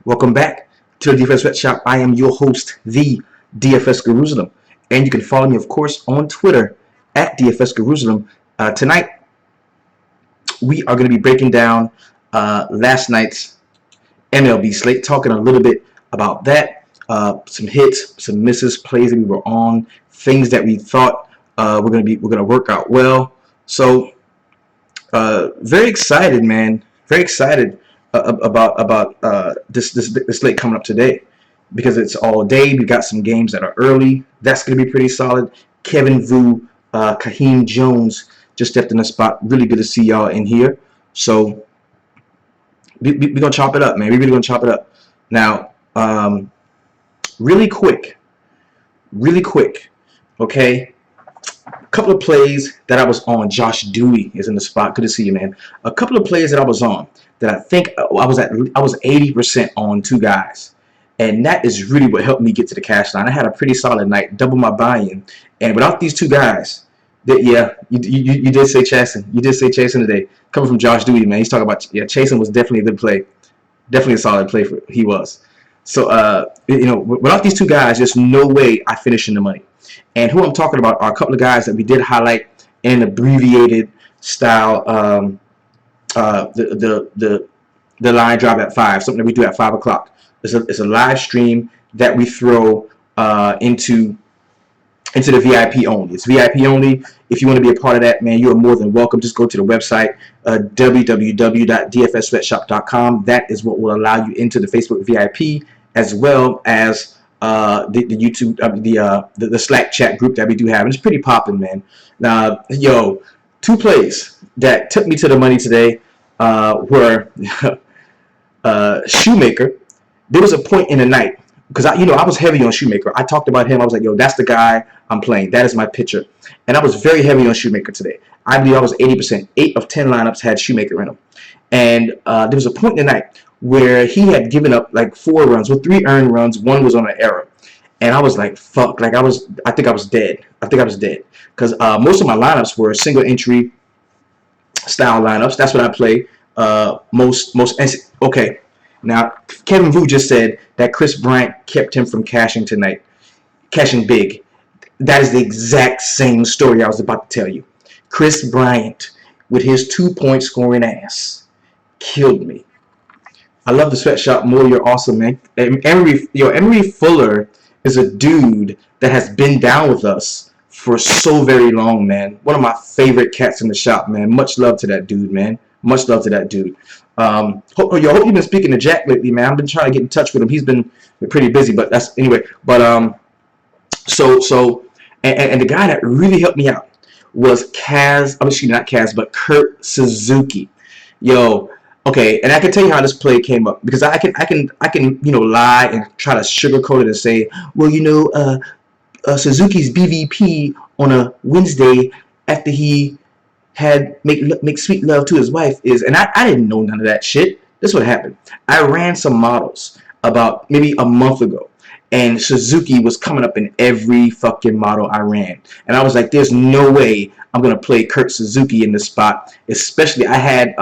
Welcome back to the DFS Sweatshop. I am your host, the DFS Jerusalem, and you can follow me, of course, on Twitter at DFS Jerusalem. Tonight, we are going to be breaking down last night's MLB slate, talking a little bit about that, some hits, some misses, plays that we were on, things that we thought were going to work out well. So, very excited, man. Very excited about this slate coming up today, because it's all day. We got some games that are early. That's going to be pretty solid. Kevin Vu, Kaheem Jones just stepped in the spot. Really good to see y'all in here. So we're going to chop it up, man. We're really going to chop it up. Now, really quick, okay? A couple of plays that I was on. Josh Dewey is in the spot. Good to see you, man. A couple of plays that I was on that I think I was 80% on two guys, and that is really what helped me get to the cash line. I had a pretty solid night, double my buy-in, and without these two guys, you did say chasing. You did say chasing today. Coming from Josh Dewey, man. He's talking about chasing was definitely a good play, definitely a solid play for he was. So without these two guys, there's no way I finish in the money. And who I'm talking about are a couple of guys that we did highlight in an abbreviated style, the line drop at 5, something that we do at 5 o'clock. It's a live stream that we throw into the VIP only. It's VIP only. If you want to be a part of that, man, you are more than welcome. Just go to the website, www.dfssweatshop.com. That is what will allow you into the Facebook VIP, as well as the YouTube, the Slack chat group that we do have. And it's pretty popping, man. Now, two plays that took me to the money today were Shoemaker. There was a point in the night, because I was heavy on Shoemaker. I talked about him. I was like, that's the guy I'm playing. That is my pitcher. And I was very heavy on Shoemaker today. I believe I was 80%. 8 of 10 lineups had Shoemaker in them. And there was a point in the night where he had given up like 4 runs, with 3 earned runs. 1 was on an error. And I was like, fuck. Like I think I was dead. Because most of my lineups were single entry style lineups. That's what I play most. Okay. Now, Kevin Vu just said that Chris Bryant kept him from cashing tonight, cashing big. That is the exact same story I was about to tell you. Chris Bryant, with his 2-point scoring ass, killed me. I love the sweatshop more. You're awesome, man. Emery Fuller is a dude that has been down with us for so very long, man. One of my favorite cats in the shop, man. Much love to that dude, man. Much love to that dude. Hope you've been speaking to Jack lately, man. I've been trying to get in touch with him. He's been pretty busy, but that's anyway. But and the guy that really helped me out was Kurt Suzuki. Okay, and I can tell you how this play came up, because I can lie and try to sugarcoat it and say, well, Suzuki's BVP on a Wednesday after he had make sweet love to his wife is, and I didn't know none of that shit. This is what happened. I ran some models about maybe a month ago, and Suzuki was coming up in every fucking model I ran, and I was like, there's no way I'm gonna play Kurt Suzuki in this spot. Especially, I had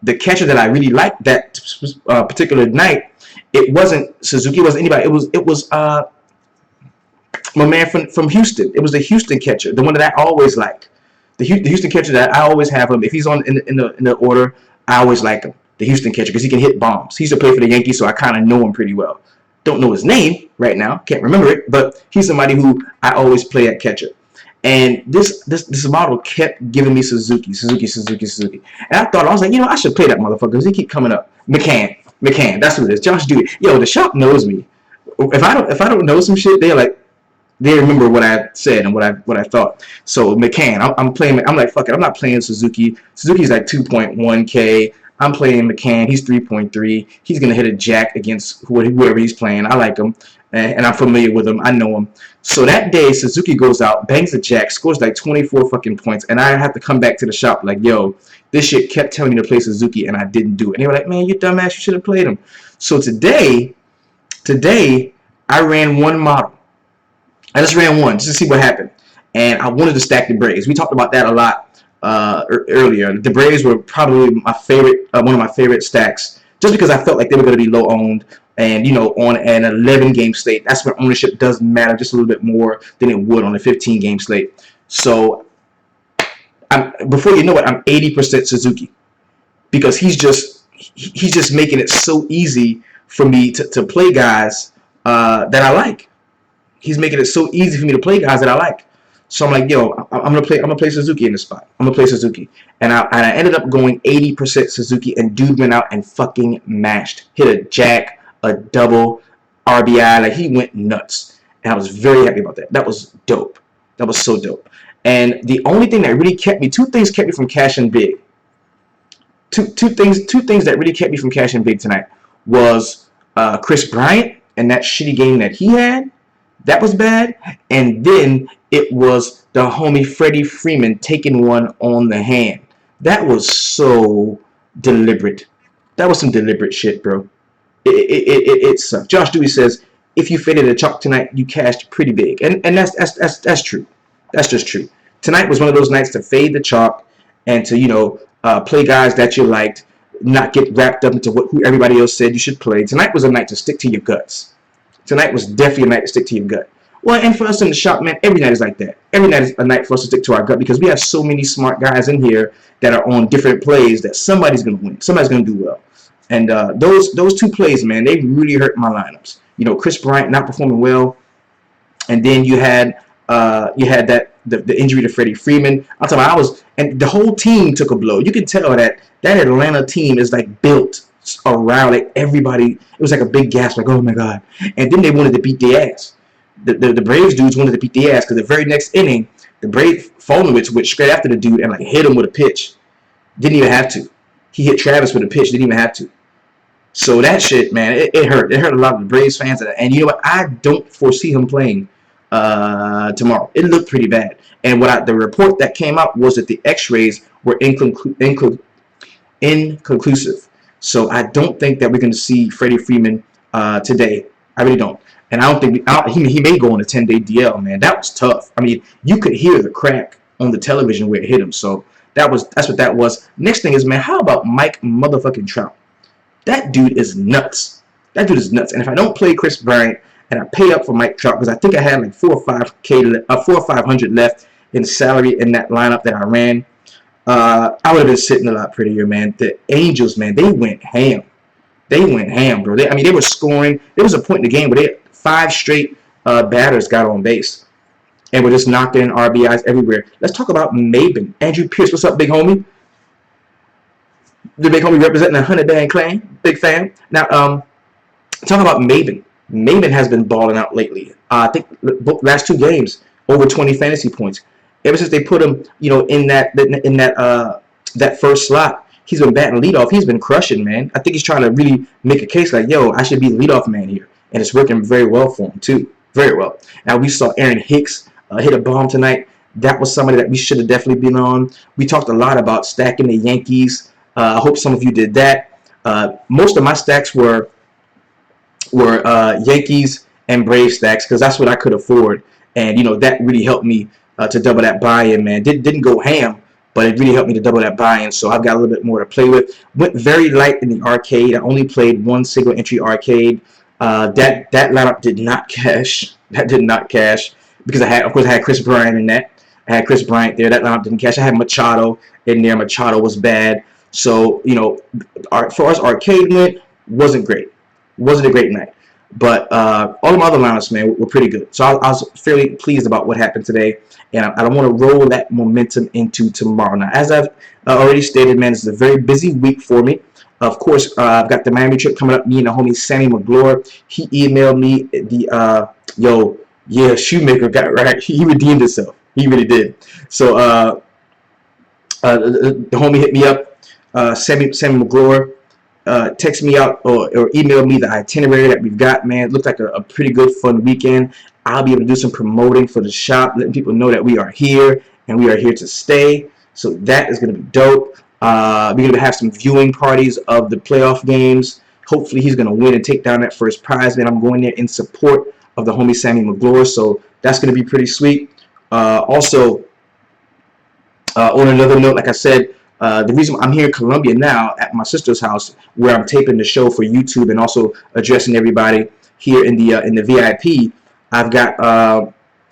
the catcher that I really liked that particular night. It wasn't Suzuki. It wasn't anybody. It was my man from Houston. It was the Houston catcher, the one that I always liked. The Houston catcher that I always have him. If he's on in the order, I always like him. The Houston catcher, because he can hit bombs. He used to play for the Yankees, so I kind of know him pretty well. Don't know his name right now, can't remember it, but he's somebody who I always play at catcher. And this model kept giving me Suzuki. And I was like, I should play that motherfucker, because he keep coming up. McCann, that's who it is. Josh Dewey. The shop knows me. If I don't know some shit, they remember what I said and what I thought. So McCann, I'm playing. I'm like, fuck it. I'm not playing Suzuki. Suzuki's like 2.1K. I'm playing McCann. He's 3.3. He's gonna hit a jack against whoever he's playing. I like him, and I'm familiar with him. I know him. So that day, Suzuki goes out, bangs a jack, scores like 24 fucking points, and I have to come back to the shop like, this shit kept telling me to play Suzuki, and I didn't do it. And they were like, man, you dumbass, you should have played him. So today, I ran one model. I just ran one just to see what happened, and I wanted to stack the Braves. We talked about that a lot earlier. The Braves were probably my favorite, one of my favorite stacks, just because I felt like they were going to be low owned. And, on an 11-game slate, that's where ownership does matter just a little bit more than it would on a 15-game slate. So, before you know it, I'm 80% Suzuki, because he's just making it so easy for me to play guys that I like. He's making it so easy for me to play guys that I like. So I'm like, yo, I'm gonna play Suzuki in this spot. I'm gonna play Suzuki, and I ended up going 80% Suzuki, and dude went out and fucking mashed, hit a jack, a double, RBI, like he went nuts, and I was very happy about that. That was dope. That was so dope. And the only thing that really kept me, two things kept me from cashing big. Two things that really kept me from cashing big tonight was Chris Bryant and that shitty game that he had. That was bad. And then it was the homie Freddie Freeman taking one on the hand. That was so deliberate. That was some deliberate shit, bro. It sucked. Josh Dewey says, if you faded a chalk tonight, you cashed pretty big. And that's true. That's just true. Tonight was one of those nights to fade the chalk and to, play guys that you liked, not get wrapped up into who everybody else said you should play. Tonight was a night to stick to your guts. Tonight was definitely a night to stick to your gut. Well, and for us in the shop, man, every night is like that. Every night is a night for us to stick to our gut, because we have so many smart guys in here that are on different plays that somebody's going to win. Somebody's going to do well. And those two plays, man, they really hurt my lineups. Chris Bryant not performing well, and then you had the injury to Freddie Freeman. I'm talking about, and the whole team took a blow. You can tell that Atlanta team is like built around, like everybody. It was like a big gasp, like, oh my god. And then they wanted to beat their ass. The Braves dudes wanted to beat their ass, because the very next inning, the Brave Fulmerwitz went straight after the dude and like hit him with a pitch. Didn't even have to. He hit Travis with a pitch. Didn't even have to. So that shit, man, it hurt. It hurt a lot of the Braves fans. And you know what? I don't foresee him playing tomorrow. It looked pretty bad. And the report that came out was that the X-rays were inconclusive. So I don't think that we're going to see Freddie Freeman today. I really don't. And I don't think he may go on a 10-day DL, man. That was tough. I mean, you could hear the crack on the television where it hit him. So that's what that was. Next thing is, man, how about Mike motherfucking Trout? That dude is nuts. That dude is nuts. And if I don't play Chris Bryant and I pay up for Mike Trout, because I think I had like 4 or 500 left in salary in that lineup that I ran, I would have been sitting a lot prettier, man. The Angels, man, they went ham. They went ham, bro. They were scoring. There was a point in the game where 5 straight batters got on base, and we're just knocking RBIs everywhere. Let's talk about Maben. Andrew Pierce, what's up, big homie? The big homie representing the 100-band clan. Big fan. Now, talk about Maben. Maben has been balling out lately. I think last 2 games, over 20 fantasy points. Ever since they put him, in that first slot, he's been batting leadoff. He's been crushing, man. I think he's trying to really make a case like, yo, I should be the leadoff man here. And it's working very well for him, too. Very well. Now, we saw Aaron Hicks hit a bomb tonight. That was somebody that we should have definitely been on. We talked a lot about stacking the Yankees. I hope some of you did that. Most of my stacks were Yankees and Braves stacks, because that's what I could afford. And, that really helped me to double that buy-in, man. Didn't go ham, but it really helped me to double that buy-in, so I've got a little bit more to play with. Went very light in the arcade. I only played 1 single entry arcade. That lineup did not cash. That did not cash, because I had Chris Bryant in that. I had Chris Bryant there. That lineup didn't cash. I had Machado in there. Machado was bad. So, as far as arcade went, wasn't great. Wasn't a great night. But all of my other lineups, man, were pretty good. So I was fairly pleased about what happened today. And I don't want to roll that momentum into tomorrow. Now, as I've already stated, man, this is a very busy week for me. Of course, I've got the Miami trip coming up. Me and the homie Sammy McGlure, he emailed me the, Shoemaker got it right. He redeemed himself. He really did. So the homie hit me up, Sammy McGlure, text me out or email me the itinerary that we've got, man. It looked like a pretty good, fun weekend. I'll be able to do some promoting for the shop, letting people know that we are here and we are here to stay. So that is going to be dope. We're going to have some viewing parties of the playoff games. Hopefully he's going to win and take down that first prize, man. I'm going there in support of the homie Sammy McGlure, so that's going to be pretty sweet. Also, on another note, like I said, The reason I'm here in Columbia now at my sister's house, where I'm taping the show for YouTube and also addressing everybody here in the VIP. I've got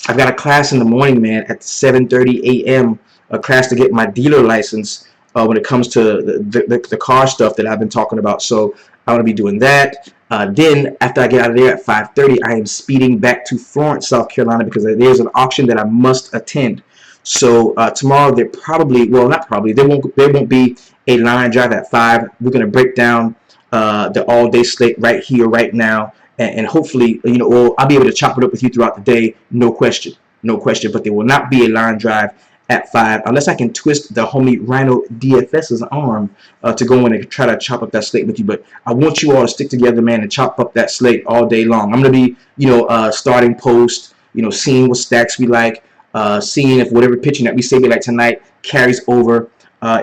I've got a class in the morning, man, at 7:30 a.m. A class to get my dealer license when it comes to the car stuff that I've been talking about. So I'm gonna be doing that. Then after I get out of there at 5:30, I am speeding back to Florence, South Carolina, because there's an auction that I must attend. So tomorrow there probably, well, not probably, there won't be a line drive at 5. We're gonna break down the all-day slate right here, right now, and hopefully, well, I'll be able to chop it up with you throughout the day, no question, no question. But there will not be a line drive at 5 unless I can twist the homie Rhino DFS's arm to go in and try to chop up that slate with you. But I want you all to stick together, man, and chop up that slate all day long. I'm gonna be, starting post, seeing what stacks we like. Seeing if whatever pitching that we say we like tonight carries over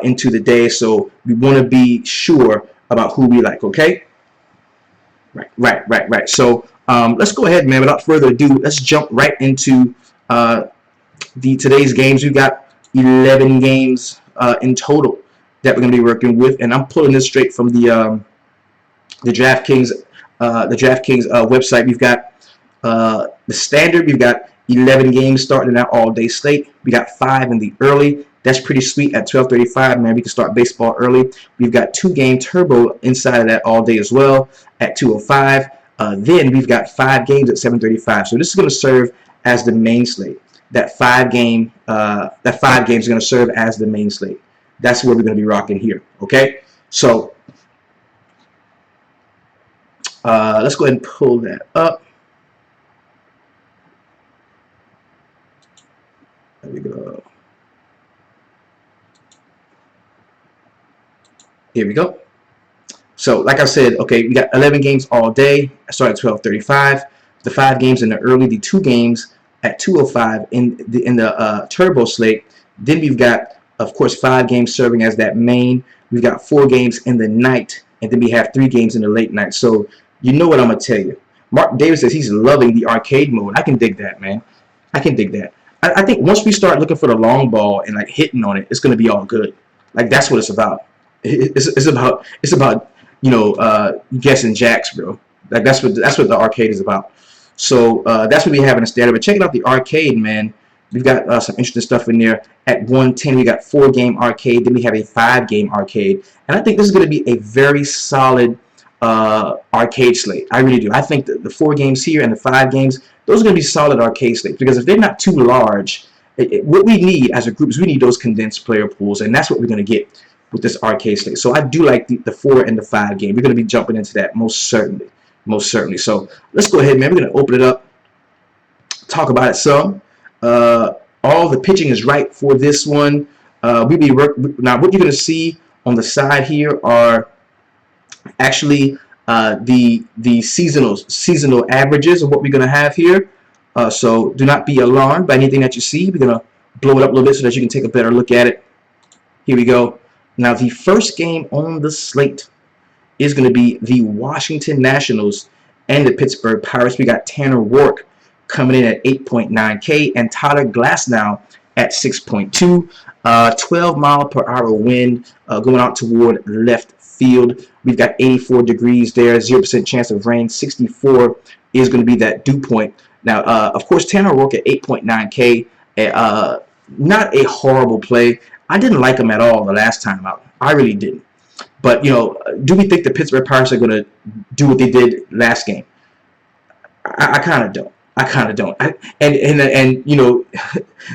into the day. So we want to be sure about who we like, okay? Right. So let's go ahead, man. Without further ado, let's jump right into today's games. We've got 11 games in total that we're going to be working with, and I'm pulling this straight from the DraftKings website. We've got the standard. We've got 11 games starting out all-day slate. We got 5 in the early. That's pretty sweet at 12:35, man. We can start baseball early. We've got 2-game turbo inside of that all day as well at 2:05. Then we've got 5 games at 7:35. So this is going to serve as the main slate. That 5 games is going to serve as the main slate. That's where we're going to be rocking here. Okay. So let's go ahead and pull that up. There we go. Here we go. So, like I said, okay, we got 11 games all day. I started at 12:35. The 5 games in the early, the 2 games at 2:05 in the turbo slate. Then we've got, of course, 5 games serving as that main. We've got 4 games in the night, and then we have 3 games in the late night. So, you know what I'm gonna tell you. Mark Davis says he's loving the arcade mode. I can dig that, man. I can dig that. I think once we start looking for the long ball and like hitting on it, it's gonna be all good. Like that's what it's about. It's about guessing jacks, bro. Like that's what the arcade is about. So that's what we have in the standard. But check out the arcade, man. We've got some interesting stuff in there. At 110, we got 4-game arcade. Then we have a 5-game arcade, and I think this is going to be a very solid arcade slate. I really do. I think that the 4 games here and the 5 games, those are going to be solid arcade slates, because if they're not too large, what we need as a group is we need those condensed player pools, and that's what we're going to get with this arcade slate. So I do like the 4 and the 5 game. We're going to be jumping into that most certainly. So let's go ahead, man. We're going to open it up, talk about it some. All the pitching is right for this one. Now what you're going to see on the side here are actually the seasonal averages of what we're going to have here. So do not be alarmed by anything that you see. We're going to blow it up a little bit so that you can take a better look at it. Here we go. Now the first game on the slate is going to be the Washington Nationals and the Pittsburgh Pirates. We got Tanner Roark coming in at 8.9K and Tyler Glasnow at 6.2. 12-mile-per-hour wind going out toward left field. We've got 84 degrees there, 0% chance of rain. 64 is going to be that dew point. Now, of course, Tanner Roark at 8.9K, not a horrible play. I didn't like him at all the last time out. I really didn't. But, do we think the Pittsburgh Pirates are going to do what they did last game? I kind of don't.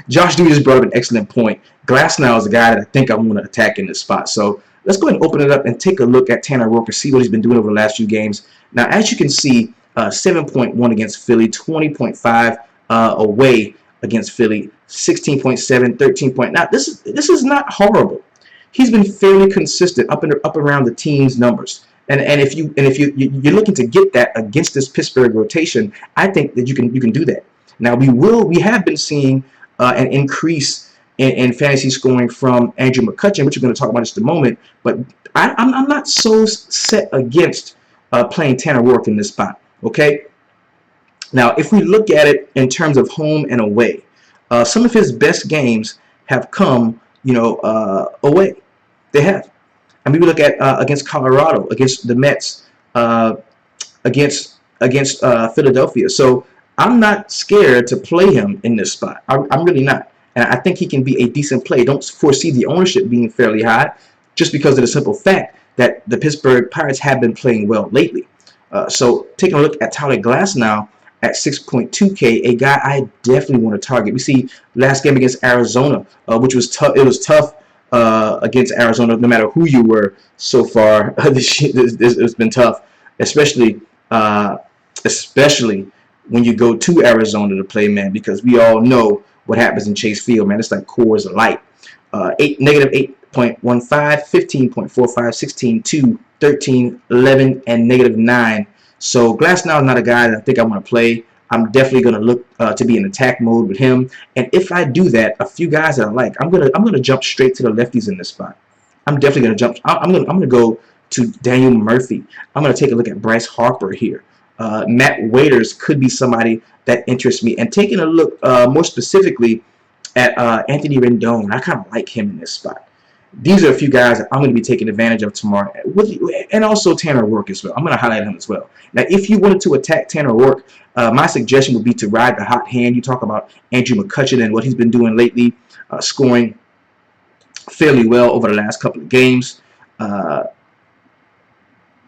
Josh Dewey just brought up an excellent point. Glasnow is a guy that I think I'm going to attack in this spot. So let's go ahead and open it up and take a look at Tanner Roark and see what he's been doing over the last few games. Now, as you can see, 7.1 against Philly, 20.5 away against Philly, 16.7, 13. Now, this is not horrible. He's been fairly consistent up around the team's numbers. And if you're looking to get that against this Pittsburgh rotation, I think that you can do that. Now we have been seeing an increase in fantasy scoring from Andrew McCutchen, which we're going to talk about in just a moment. But I'm not so set against playing Tanner Roark in this spot. Okay. Now if we look at it in terms of home and away, some of his best games have come away. They have. And we look at against Colorado, against the Mets, against Philadelphia. So I'm not scared to play him in this spot. I'm really not. And I think he can be a decent play. Don't foresee the ownership being fairly high just because of the simple fact that the Pittsburgh Pirates have been playing well lately. So taking a look at Tyler Glasnow at 6.2K, a guy I definitely want to target. We see last game against Arizona, which was tough. It was tough against Arizona, no matter who you were so far. It's been tough, especially when you go to Arizona to play, man, because we all know what happens in Chase Field, man. It's like Coarse Light. Negative 8.15, 15.45, 16.2, 13, 11, and negative 9. So Glasnow is not a guy that I think I want to play. I'm definitely going to look to be in attack mode with him. And if I do that, a few guys that I like, I'm gonna jump straight to the lefties in this spot. I'm definitely going to jump. I'm gonna go to Daniel Murphy. I'm going to take a look at Bryce Harper here. Matt Waiters could be somebody that interests me. And taking a look more specifically at Anthony Rendon, I kind of like him in this spot. These are a few guys that I'm going to be taking advantage of tomorrow. And also Tanner Roark as well. I'm going to highlight him as well. Now, if you wanted to attack Tanner Roark, my suggestion would be to ride the hot hand. You talk about Andrew McCutchen and what he's been doing lately, scoring fairly well over the last couple of games.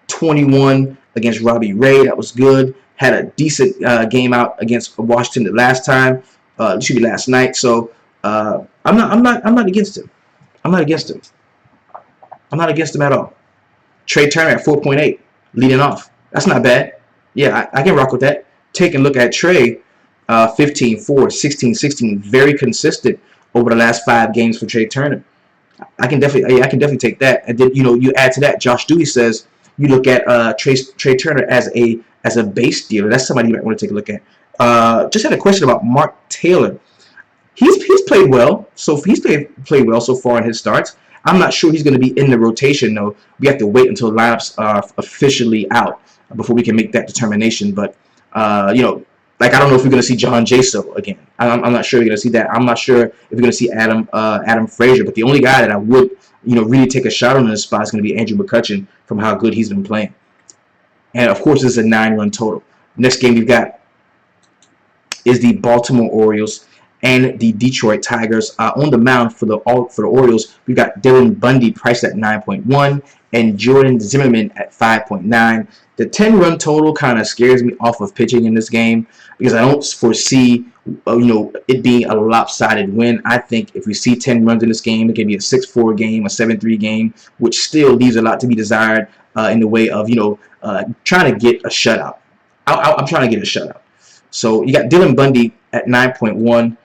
21 against Robbie Ray, that was good. Had a decent game out against Washington the last time. It should be last night. So I'm not against him. I'm not against him. I'm not against him at all. Trey Turner at 4.8, leading off. That's not bad. Yeah, I can rock with that. Take a look at Trey, 15, 4, 16, 16, very consistent over the last 5 games for Trey Turner. I can definitely take that. And then you add to that, Josh Dewey says you look at Trey Turner as a base dealer. That's somebody you might want to take a look at. Just had a question about Mark Taylor. He's played well, so he's played well so far in his starts. I'm not sure he's going to be in the rotation though. We have to wait until lineups are officially out before we can make that determination. But like I don't know if we're going to see John Jaso again. I'm not sure we're going to see that. I'm not sure if we're going to see Adam Frazier. But the only guy that I would really take a shot on in this spot is going to be Andrew McCutchen from how good he's been playing. And of course, this is a 9-run total. Next game we've got is the Baltimore Orioles and the Detroit Tigers. On the mound for the Orioles, we've got Dylan Bundy priced at 9.1 and Jordan Zimmerman at 5.9. The 10-run total kind of scares me off of pitching in this game because I don't foresee it being a lopsided win. I think if we see 10 runs in this game, it can be a 6-4 game, a 7-3 game, which still leaves a lot to be desired in the way of trying to get a shutout. I'm trying to get a shutout. So you got Dylan Bundy at 9.1.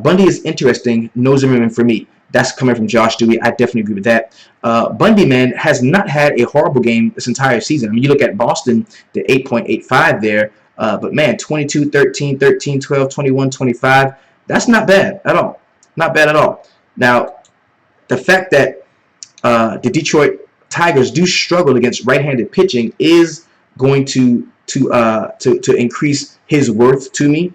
Bundy is interesting. No Zimmerman for me. That's coming from Josh Dewey. I definitely agree with that. Bundy, man, has not had a horrible game this entire season. I mean, you look at Boston, the 8.85 there. But, man, 22, 13, 13, 12, 21, 25. That's not bad at all. Not bad at all. Now, the fact that the Detroit Tigers do struggle against right-handed pitching is going to increase his worth to me.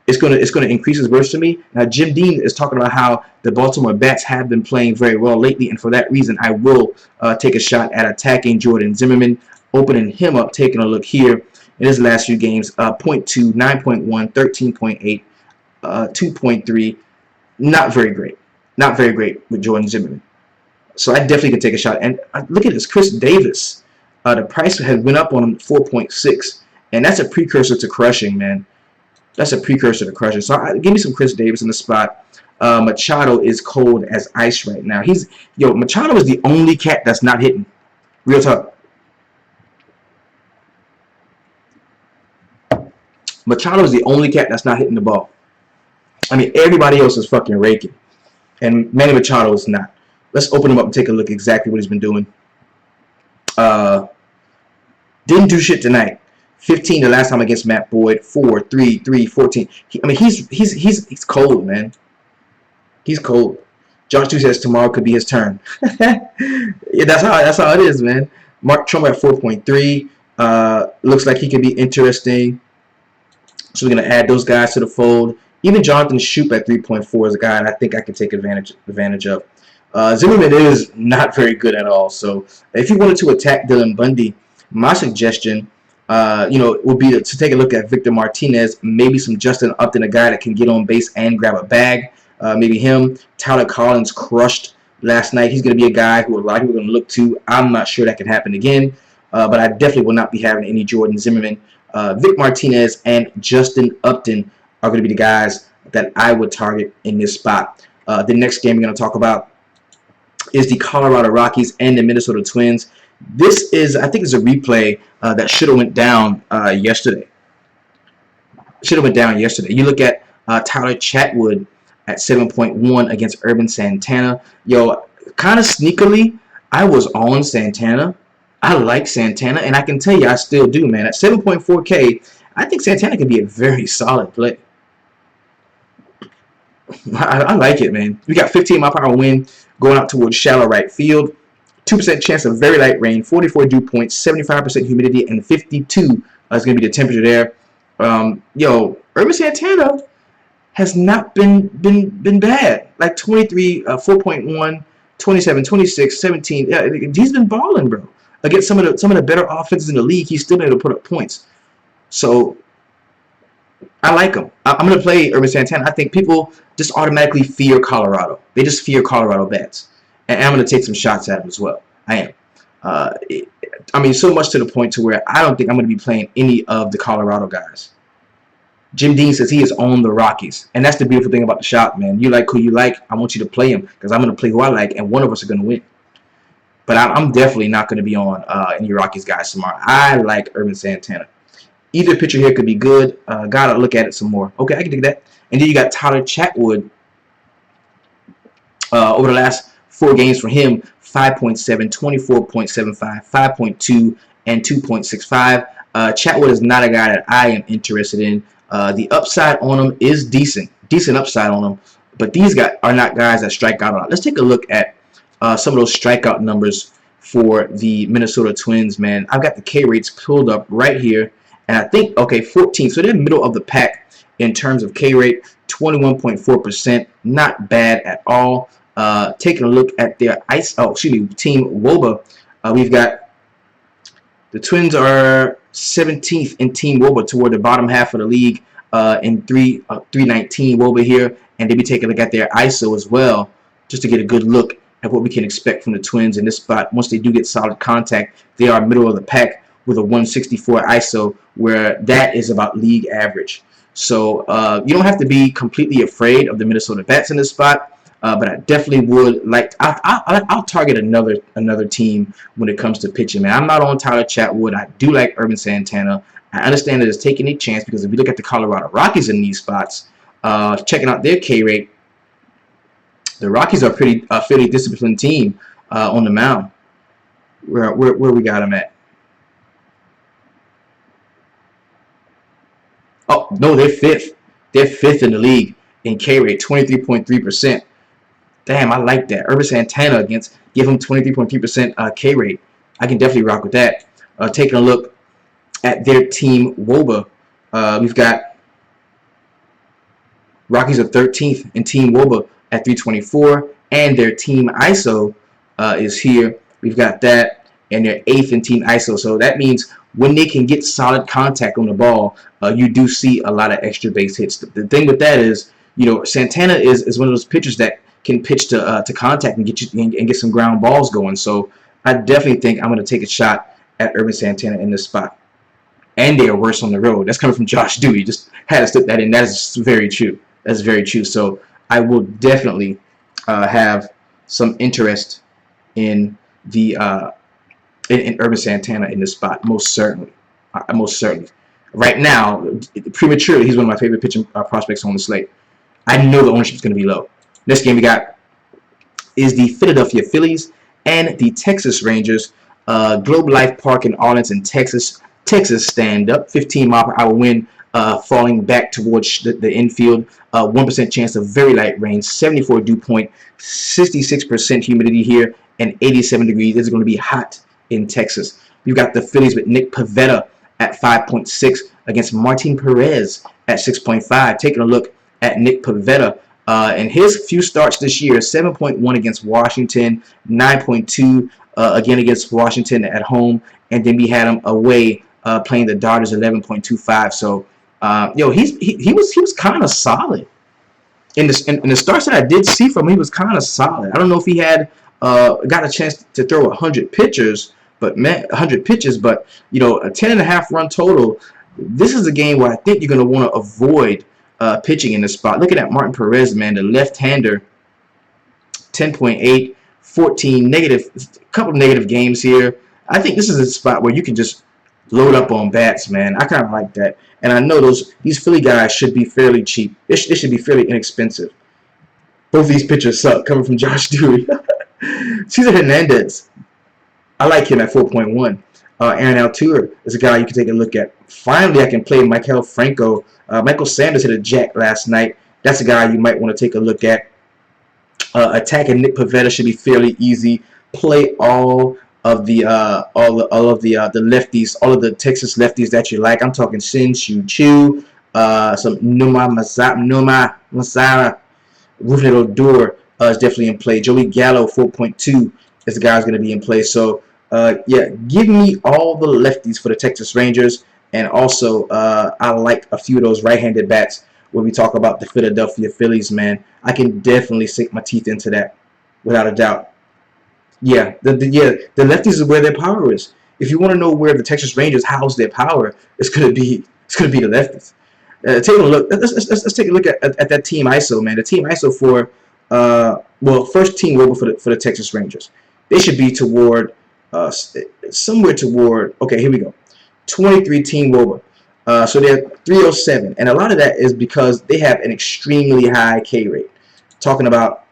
It's going to increase his worth to me. Now, Jim Dean is talking about how the Baltimore Bats have been playing very well lately, and for that reason, I will take a shot at attacking Jordan Zimmerman, opening him up, taking a look here in his last few games. 0.2, 9.1, 13.8, 2.3. Not very great. Not very great with Jordan Zimmerman. So I definitely could take a shot. And look at this, Chris Davis. The price has went up on him 4.6, and that's a precursor to crushing, man. That's a precursor to crushing. So give me some Chris Davis in the spot. Machado is cold as ice right now. Machado is the only cat that's not hitting. Real talk. Machado is the only cat that's not hitting the ball. I mean, everybody else is fucking raking. And Manny Machado is not. Let's open him up and take a look exactly what he's been doing. Didn't do shit tonight. 15 the last time against Matt Boyd. 4, 3, 3, 14. He's cold, man. He's cold. Josh 2 says tomorrow could be his turn. Yeah, that's how it is, man. Mark Trump at 4.3. Looks like he could be interesting. So we're gonna add those guys to the fold. Even Jonathan Shoup at 3.4 is a guy I think I can take advantage of. Zimmerman is not very good at all. So if you wanted to attack Dylan Bundy, my suggestion, would be to take a look at Victor Martinez, maybe some Justin Upton, a guy that can get on base and grab a bag. Maybe him. Tyler Collins crushed last night. He's going to be a guy who a lot of people are going to look to. I'm not sure that can happen again, but I definitely will not be having any Jordan Zimmerman. Vic Martinez and Justin Upton are going to be the guys that I would target in this spot. The next game we're going to talk about is the Colorado Rockies and the Minnesota Twins. This is, I think, is a replay that should have went down yesterday. You look at Tyler Chatwood at 7.1 against Urban Santana. Yo, kind of sneakily, I was on Santana. I like Santana, and I can tell you I still do, man. At 7.4K, I think Santana can be a very solid play. I like it, man. We got 15-mile-per-hour wind going out towards shallow right field. 2% chance of very light rain, 44 dew points, 75% humidity, and 52 is going to be the temperature there. Urban Santana has not been bad. Like 23, 4.1, 27, 26, 17. Yeah, he's been balling, bro. Against some of the better offenses in the league, he's still able to put up points. So I like him. I'm going to play Urban Santana. I think people just automatically fear Colorado. They just fear Colorado bats. And I'm going to take some shots at him as well. I am. So much to the point to where I don't think I'm going to be playing any of the Colorado guys. Jim Dean says he is on the Rockies. And that's the beautiful thing about the shop, man. You like who you like. I want you to play him because I'm going to play who I like, and one of us are going to win. But I'm definitely not going to be on any Rockies guys tomorrow. I like Urban Santana. Either pitcher here could be good. Got to look at it some more. Okay, I can dig that. And then you got Tyler Chatwood. Over the last 4 games for him, 5.7, 24.75, 5.2, and 2.65. Chatwood is not a guy that I am interested in. The upside on him is decent upside on him. But these guys are not guys that strike out a lot. Let's take a look at some of those strikeout numbers for the Minnesota Twins, man. I've got the K rates pulled up right here. And I think, 14. So they're middle of the pack in terms of K rate, 21.4%. Not bad at all. Taking a look at their team WOBA, we've got the Twins are 17th in team WOBA toward the bottom half of the league in 319 WOBA here, and they'll be taking a look at their ISO as well, just to get a good look at what we can expect from the Twins in this spot. Once they do get solid contact, they are middle of the pack with a 164 ISO, where that is about league average. So you don't have to be completely afraid of the Minnesota bats in this spot. But I definitely would like. I'll target another team when it comes to pitching, man. I'm not on Tyler Chatwood. I do like Urban Santana. I understand that it's taking a chance because if you look at the Colorado Rockies in these spots, checking out their K rate, the Rockies are a fairly disciplined team on the mound. Where we got them at? Oh no, they're fifth. They're fifth in the league in K rate, 23.3%. Damn, I like that. Urban Santana give him 23.3% K rate. I can definitely rock with that. Taking a look at their team WOBA, we've got Rockies are 13th in team WOBA at 324, and their team ISO is here. We've got that, and they're 8th in team ISO. So that means when they can get solid contact on the ball, you do see a lot of extra base hits. The thing with that is, Santana is one of those pitchers that can pitch to contact and get some ground balls going. So I definitely think I'm going to take a shot at Urban Santana in this spot. And they are worse on the road. That's coming from Josh Dewey. Just had to slip that in. That is very true. That's very true. So I will definitely have some interest in the in Urban Santana in this spot. Most certainly. Most certainly. Right now, prematurely, he's one of my favorite pitching prospects on the slate. I know the ownership is going to be low. Next game we got is the Philadelphia Phillies and the Texas Rangers. Globe Life Park in Arlington, Texas. Texas stand up. 15-mile-per-hour wind falling back towards the infield. 1% chance of very light rain. 74 dew point. 66% humidity here. And 87 degrees. It's going to be hot in Texas. You've got the Phillies with Nick Pivetta at 5.6 against Martin Perez at 6.5. Taking a look at Nick Pivetta. In his few starts this year, 7.1 against Washington, 9.2 again against Washington at home, and then we had him away playing the Dodgers, 11.25. So, he was kind of solid in the starts that I did see from him. He was kind of solid. I don't know if he had got a chance to throw 100 pitches, but a 10.5 run total. This is a game where I think you're going to want to avoid pitching in this spot. Looking at Martin Perez, man, the left-hander, 10.8, 14 negative, a couple of negative games here. I think this is a spot where you can just load up on bats, man. I kind of like that. And I know these Philly guys should be fairly cheap. It should be fairly inexpensive. Both these pitchers suck, coming from Josh Dewey. Cesar Hernandez, I like him at 4.1. Aaron Altuve is a guy you can take a look at. Finally, I can play Michael Franco. Michael Sanders hit a jack last night. That's a guy you might want to take a look at. Attacking Nick Pivetta should be fairly easy. Play all of the lefties, all of the Texas lefties that you like. I'm talking Shin-Soo Choo, some Numa Masara, Rougned Odor is definitely in play. Joey Gallo, 4.2, is the guy who's going to be in play. So, yeah, give me all the lefties for the Texas Rangers. And also, I like a few of those right-handed bats when we talk about the Philadelphia Phillies, man. I can definitely sink my teeth into that, without a doubt. Yeah, the lefties is where their power is. If you want to know where the Texas Rangers house their power, it's gonna be the lefties. Take a look. Let's take a look at that team ISO, man. The team ISO for first team WOBA for the Texas Rangers. They should be toward somewhere toward. Okay, here we go. 23 team WOBA. So they're 307, and a lot of that is because they have an extremely high K rate. Talking about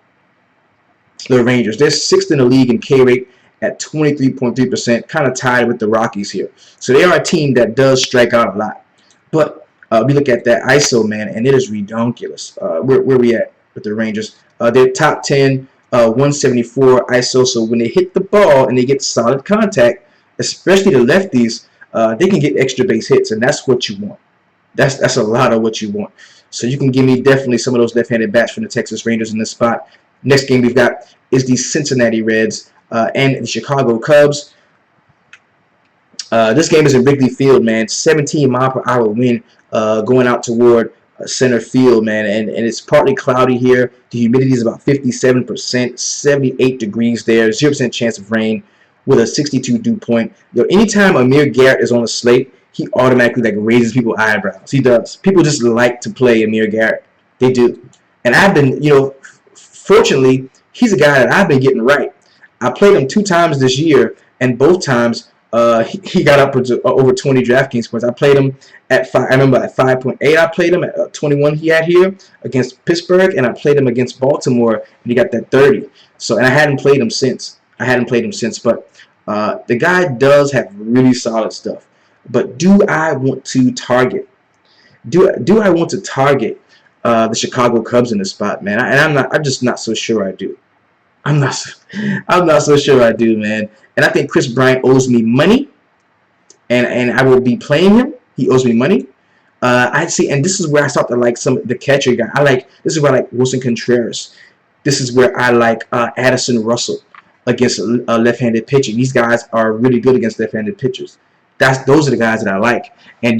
the Rangers, they're 6th in the league in K rate at 23.3%, kind of tied with the Rockies here. So they are a team that does strike out a lot. But we look at that ISO, man, and it is redonkulous. Where we at with the Rangers? They're top 10, 174 ISO. So when they hit the ball and they get solid contact, especially the lefties, they can get extra base hits, and that's what you want. That's a lot of what you want. So you can give me definitely some of those left-handed bats from the Texas Rangers in this spot. Next game we've got is the Cincinnati Reds and the Chicago Cubs. This game is in Wrigley Field, man. 17-mile-per-hour wind going out toward center field, man. And it's partly cloudy here. The humidity is about 57%, 78 degrees there, 0% chance of rain with a 62 dew point. Anytime Amir Garrett is on the slate, he automatically raises people's eyebrows. He does. People just like to play Amir Garrett. They do. And I've been, fortunately, he's a guy that I've been getting right. I played him 2 times this year, and both times he got up to over 20 DraftKings points. I played him at 5. I remember at 5.8. I played him at 21. He had here against Pittsburgh, and I played him against Baltimore, and he got that 30. So, and I hadn't played him since. But the guy does have really solid stuff. But do I want to target? Do I want to target the Chicago Cubs in this spot, man? I'm just not so sure I do. I'm not so sure I do, man. And I think Chris Bryant owes me money, and I will be playing him. He owes me money. I see, and this is where I start to like the catcher guy. This is where I like Wilson Contreras. This is where I like Addison Russell against left-handed pitching. These guys are really good against left-handed pitchers. Those are the guys that I like. And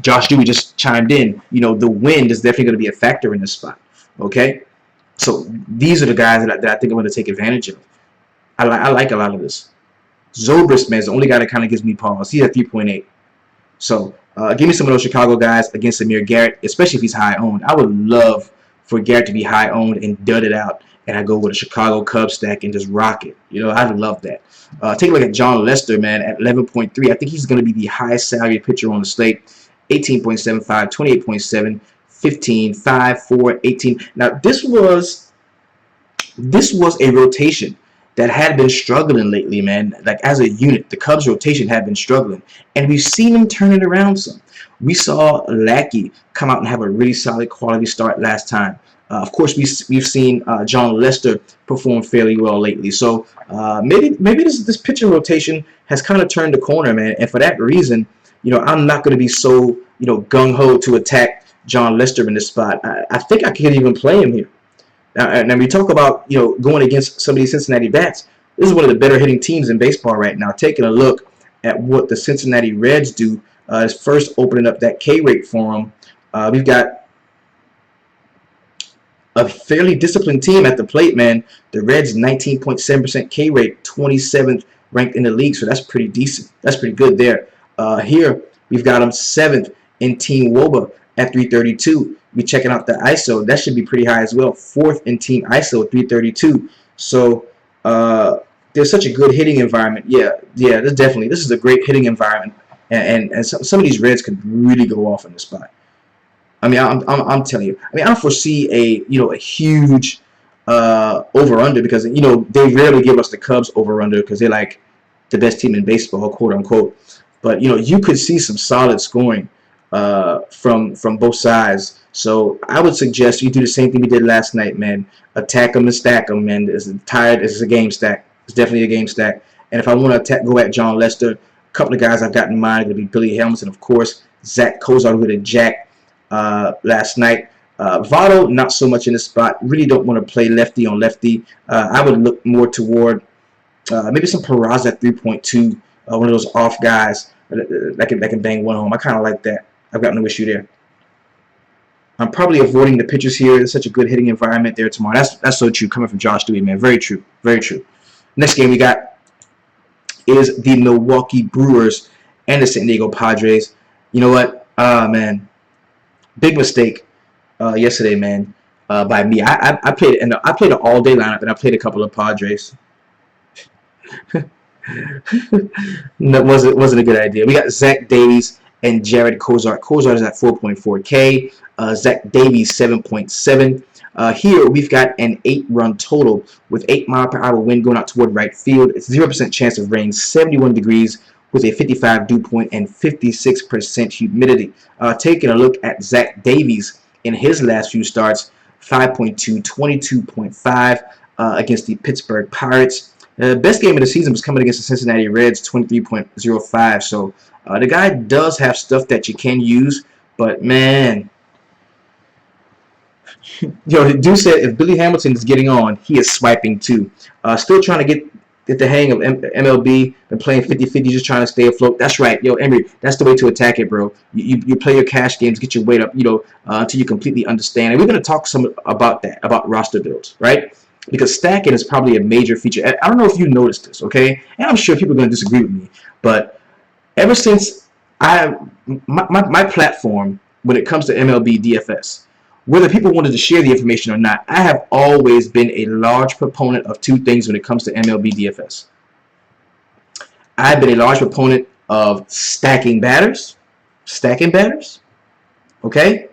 Josh Dewey just chimed in. The wind is definitely going to be a factor in this spot. Okay, so these are the guys that I think I'm going to take advantage of. I like a lot of this. Zobrist, man, is the only guy that kind of gives me pause. He's at 3.8. So give me some of those Chicago guys against Amir Garrett, especially if he's high owned. I would love for Garrett to be high owned and dud it out, and I go with a Chicago Cubs stack and just rock it. I'd love that. Take a look at John Lester, man, at 11.3. I think he's going to be the highest salary pitcher on the slate. 18.75, 28.7, 15, 5, 4, 18. Now, this was a rotation that had been struggling lately, man. Like, as a unit, the Cubs rotation had been struggling, and we've seen them turn it around some. We saw Lackey come out and have a really solid quality start last time. Of course, we've seen John Lester perform fairly well lately. So maybe this pitching rotation has kind of turned the corner, man. And for that reason, I'm not going to be so gung ho to attack John Lester in this spot. I think I could even play him here. And we talk about, going against some of these Cincinnati bats. This is one of the better hitting teams in baseball right now. Taking a look at what the Cincinnati Reds do is first opening up that K rate for them. We've got a fairly disciplined team at the plate, man. The Reds 19.7% K rate, 27th ranked in the league, so that's pretty decent. That's pretty good there. Here we've got them 7th in team WOBA at 332. Be checking out the ISO. That should be pretty high as well. 4th in team ISO at 332. So there's such a good hitting environment. Yeah, this is a great hitting environment, and some of these Reds could really go off in the spot. I mean, I'm telling you. I mean, I don't foresee a huge over under, because they rarely give us the Cubs over under because they're like the best team in baseball, quote unquote. But you could see some solid scoring from both sides. So I would suggest you do the same thing we did last night, man. Attack them and stack them, man. It's a game stack. It's definitely a game stack. And if I want to go at John Lester, a couple of guys I've got in mind would be Billy Hamilton, of course. Zach Kozar with a jack last night. Votto, not so much in the spot. Really don't want to play lefty on lefty. I would look more toward maybe some Peraza at 3.2. One of those off guys that can bang one home. I kind of like that. I've got no issue there. I'm probably avoiding the pitchers here. It's such a good hitting environment there tomorrow. That's so true, coming from Josh Dewey, man. Very true. Very true. Next game we got is the Milwaukee Brewers and the San Diego Padres. You know what? Man, big mistake yesterday, man, by me. I played an all-day lineup, and I played a couple of Padres. That wasn't a good idea. We got Zach Davies and Jared Kozar. Kozar is at 4.4K. Zach Davies 7.7. Here we've got an 8-run total with 8-mile-per-hour wind going out toward right field. It's 0% chance of rain, 71 degrees with a 55 dew point and 56% humidity. Taking a look at Zach Davies in his last few starts, 5.2, 22.5 against the Pittsburgh Pirates. The best game of the season was coming against the Cincinnati Reds, 23.05. So the guy does have stuff that you can use, but man, the dude said if Billy Hamilton is getting on, he is swiping too. Still trying to get the hang of MLB. Been playing 50-50, just trying to stay afloat. That's right, yo, Emery. That's the way to attack it, bro. You play your cash games, get your weight up, until you completely understand. And we're gonna talk some about that, about roster builds, right? Because stacking is probably a major feature. I don't know if you noticed this, okay? And I'm sure people are gonna disagree with me, but ever since my platform when it comes to MLB DFS, whether people wanted to share the information or not, I have always been a large proponent of two things when it comes to MLB DFS. I've been a large proponent of stacking batters, okay?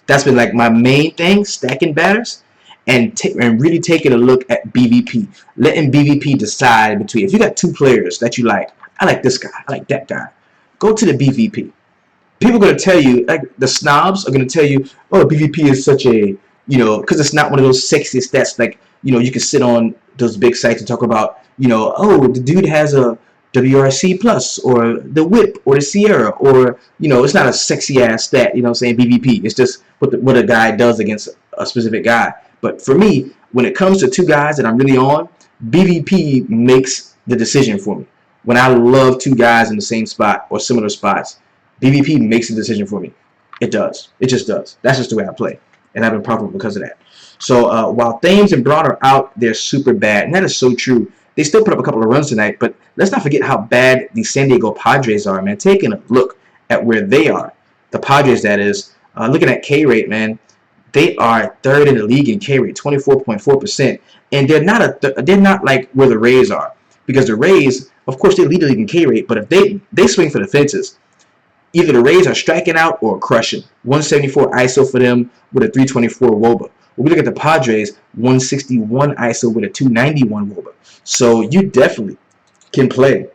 That's been like my main thing, stacking batters, and really taking a look at BVP. Letting BVP decide between, if you got two players that you like, I like this guy, I like that guy, go to the BVP. People are going to tell you, like the snobs are going to tell you, oh, BVP is such a, because it's not one of those sexy stats like, you can sit on those big sites and talk about, oh, the dude has a WRC plus or the whip or the Sierra, or, it's not a sexy ass stat, saying BVP. It's just what a guy does against a specific guy. But for me, when it comes to two guys that I'm really on, BVP makes the decision for me. When I love two guys in the same spot or similar spots, BVP makes the decision for me. It does. It just does. That's just the way I play. And I've been profitable because of that. So while Thames and Braun are out, they're super bad. And that is so true. They still put up a couple of runs tonight, but let's not forget how bad the San Diego Padres are, man. Taking a look at where they are, the Padres, that is, looking at K rate, man, they are 3rd in the league in K rate, 24.4%. And they're not like where the Rays are. Because the Rays, of course, they lead the league in K rate, but if they swing for the fences, either the Rays are striking out or crushing. 174 ISO for them with a 324 WOBA. When we look at the Padres, 161 ISO with a 291 WOBA. So you definitely can play.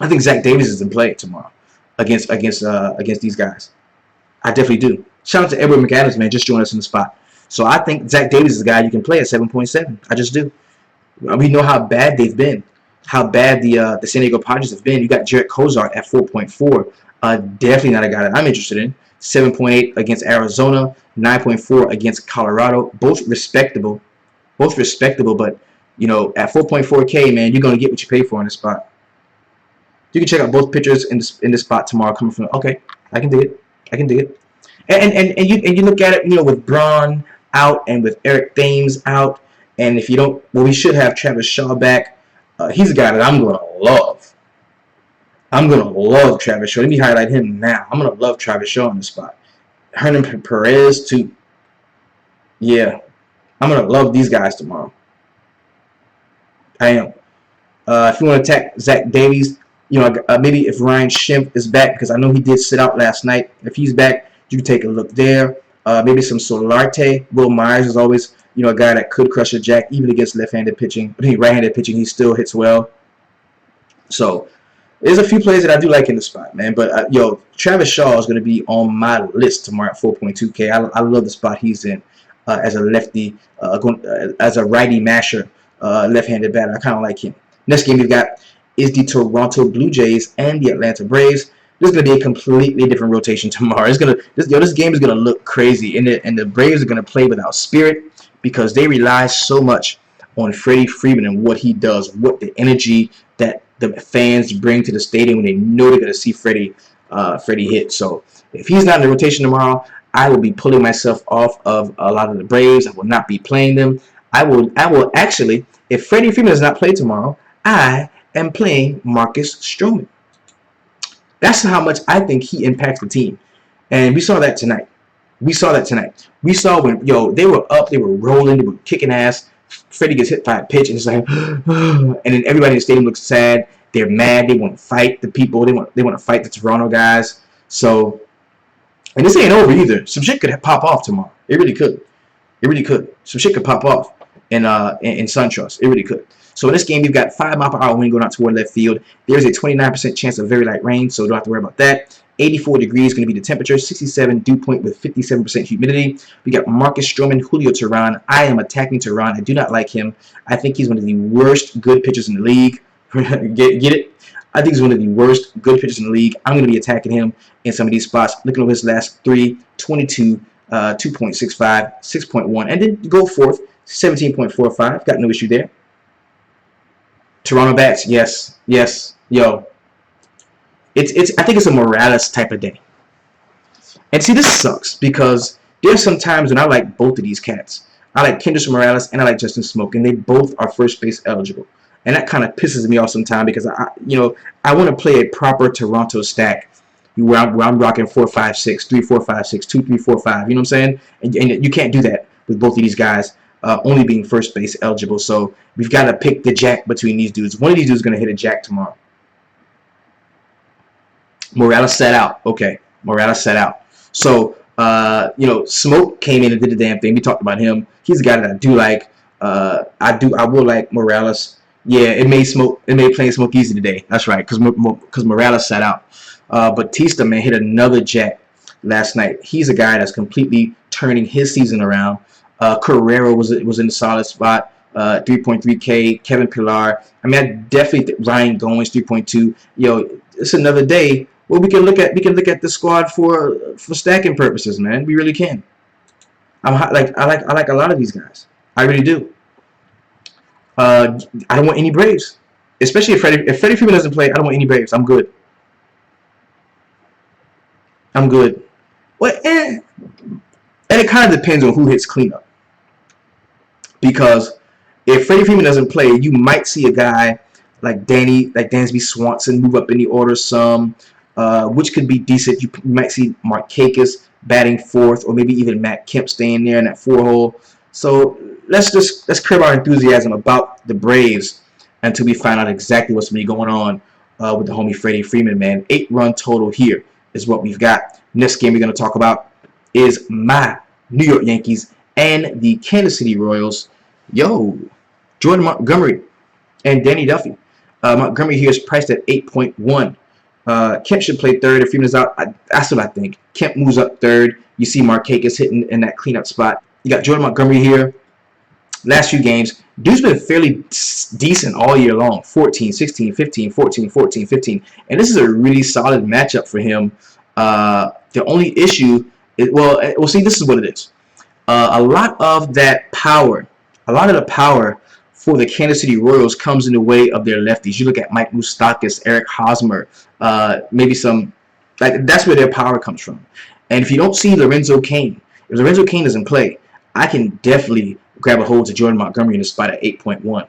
I think Zach Davies is in play tomorrow against these guys. I definitely do. Shout out to Edward McAdams, man, just joined us in the spot. So I think Zach Davies is a guy you can play at 7.7. I just do. We know how bad they've been, how bad the San Diego Padres have been. You got Jared Kozar at 4.4. Definitely not a guy that I'm interested in. 7.8 against Arizona, 9.4 against Colorado. Both respectable. Both respectable, but you know, at 4.4K, man, you're gonna get what you pay for in the spot. You can check out both pitchers in this spot tomorrow coming from. Okay, I can dig it. I can dig it. And you look at it, you know, with Braun out and with Eric Thames out, and if you don't, well, we should have Travis Shaw back. He's a guy that I'm gonna love. I'm gonna love Travis Shaw. Let me highlight him now. I'm gonna love Travis Shaw in the spot. Hernan Perez too. Yeah, I'm gonna love these guys tomorrow. I am. If you want to attack Zach Davies, you know, maybe if Ryan Schimpf is back, because I know he did sit out last night. If he's back, you can take a look there. Maybe some Solarte. Will Myers is always, you know, a guy that could crush a jack, even against left-handed pitching. I mean, right-handed pitching, he still hits well. So there's a few plays that I do like in the spot, man. But, yo, Travis Shaw is going to be on my list tomorrow at 4.2K. I love the spot he's in as a lefty, as a righty masher, left-handed batter. I kind of like him. Next game we've got is the Toronto Blue Jays and the Atlanta Braves. This is going to be a completely different rotation tomorrow. This game is going to look crazy, and the Braves are going to play without spirit because they rely so much on Freddie Freeman and what he does, what the energy that the fans bring to the stadium when they know they're going to see Freddie hit. So if he's not in the rotation tomorrow, I will be pulling myself off of a lot of the Braves. I will not be playing them. I will actually, if Freddie Freeman does not play tomorrow, I am playing Marcus Stroman. That's how much I think he impacts the team. And we saw that tonight. We saw when, yo, they were up, they were rolling, they were kicking ass. Freddie gets hit by a pitch, and it's like, and then everybody in the stadium looks sad. They're mad. They want to fight the people. They want to fight the Toronto guys. So, and this ain't over either. Some shit could pop off tomorrow. It really could. It really could. Some shit could pop off in SunTrust. It really could. So in this game, you've got 5-mile-per-hour wind going out toward left field. There's a 29% chance of very light rain, so don't have to worry about that. 84 degrees going to be the temperature. 67 dew point with 57% humidity. We got Marcus Stroman, Julio Teheran. I am attacking Teheran. I do not like him. I think he's one of the worst good pitchers in the league. Get it? I think he's one of the worst good pitchers in the league. I'm going to be attacking him in some of these spots. Looking over his last 3, 22, 2.65, 6.1, and then go forth, 17.45. Got no issue there. Toronto bats, yes, yo. I think it's a Morales type of day. And see, this sucks because there's some times when I like both of these cats. I like Kendrys Morales and I like Justin Smoke, and they both are first base eligible. And that kind of pisses me off sometimes because I want to play a proper Toronto stack where I'm rocking 4, 5, 6, 3, 4, 5, 6, 2, 3, 4, 5. You know what I'm saying? And you can't do that with both of these guys. Only being first base eligible. So we've got to pick the jack between these dudes. One of these dudes is going to hit a jack tomorrow. Morales set out. Okay, Morales set out. So, Smoke came in and did the damn thing. We talked about him. He's a guy that I do like. I will like Morales. Yeah, it made playing Smoke easy today. That's right, because Morales sat out. Batista, man, hit another jack last night. He's a guy that's completely turning his season around. Carrera was in a solid spot, 3.3K. Kevin Pillar. I mean, I definitely think Ryan Goins 3.2. Yo, it's another day where we can look at the squad for stacking purposes, man. We really can. I like a lot of these guys. I really do. I don't want any Braves, especially if Freddie Freeman doesn't play. I don't want any Braves. I'm good. Well, and it kind of depends on who hits cleanup. Because if Freddie Freeman doesn't play, you might see a guy like Dansby Swanson move up in the order some, which could be decent. You might see Markakis batting fourth, or maybe even Matt Kemp staying there in that 4-hole. So let's curb our enthusiasm about the Braves until we find out exactly what's going to be going on with the homie Freddie Freeman, man. 8-run total here is what we've got. Next game we're going to talk about is my New York Yankees and the Kansas City Royals. Yo, Jordan Montgomery and Danny Duffy. Montgomery here is priced at 8.1. Kemp should play third if Freeman's out. That's what I think. Kemp moves up third. You see Markakis hitting in that cleanup spot. You got Jordan Montgomery here. Last few games, dude's been fairly decent all year long. 14, 16, 15, 14, 14, 15. And this is a really solid matchup for him The only issue is, well, see, this is what it is. A lot of that power, a lot of the power for the Kansas City Royals comes in the way of their lefties. You look at Mike Moustakas, Eric Hosmer, maybe some, like, that's where their power comes from. And if you don't see Lorenzo Cain, if Lorenzo Cain doesn't play, I can definitely grab a hold to Jordan Montgomery in the spot at 8.1.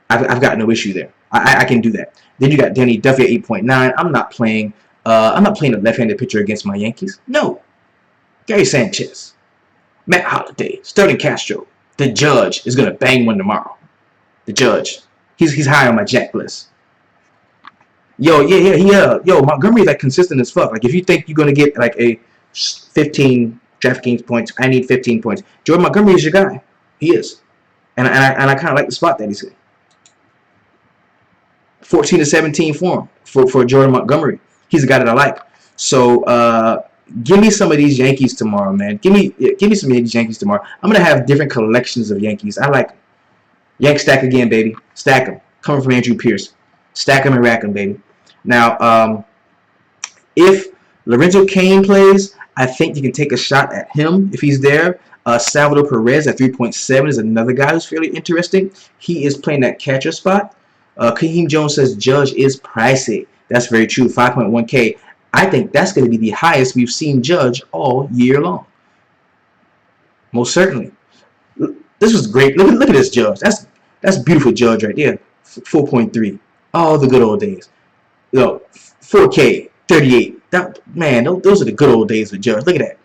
I've got no issue there. I can do that. Then you got Danny Duffy at 8.9. I'm not playing a left-handed pitcher against my Yankees. No. Gary Sanchez, Matt Holliday, Sterling Castro. The Judge is gonna bang one tomorrow. The Judge. He's high on my jack list. Yo, yo, Montgomery is like consistent as fuck. Like, if you think you're gonna get like a 15 DraftKings points, I need 15 points. Jordan Montgomery is your guy. He is, and I kind of like the spot that he's in. 14 to 17 form for Jordan Montgomery. He's a guy that I like. So give me some of these Yankees tomorrow, man. Give me some of these Yankees tomorrow. I'm gonna have different collections of Yankees. I like Yank stack again, baby. Stack them. Coming from Andrew Pierce. Stack them and rack them, baby. Now, if Lorenzo Cain plays, I think you can take a shot at him if he's there. Salvador Perez at 3.7 is another guy who's fairly interesting. He is playing that catcher spot. Kaheem Jones says Judge is pricey. That's very true. 5.1K. I think that's going to be the highest we've seen Judge all year long. Most certainly. This was great. Look at this Judge. That's beautiful Judge right there. 4.3. Oh, the good old days. 4K, 38. Man, those are the good old days with Judge. Look at that.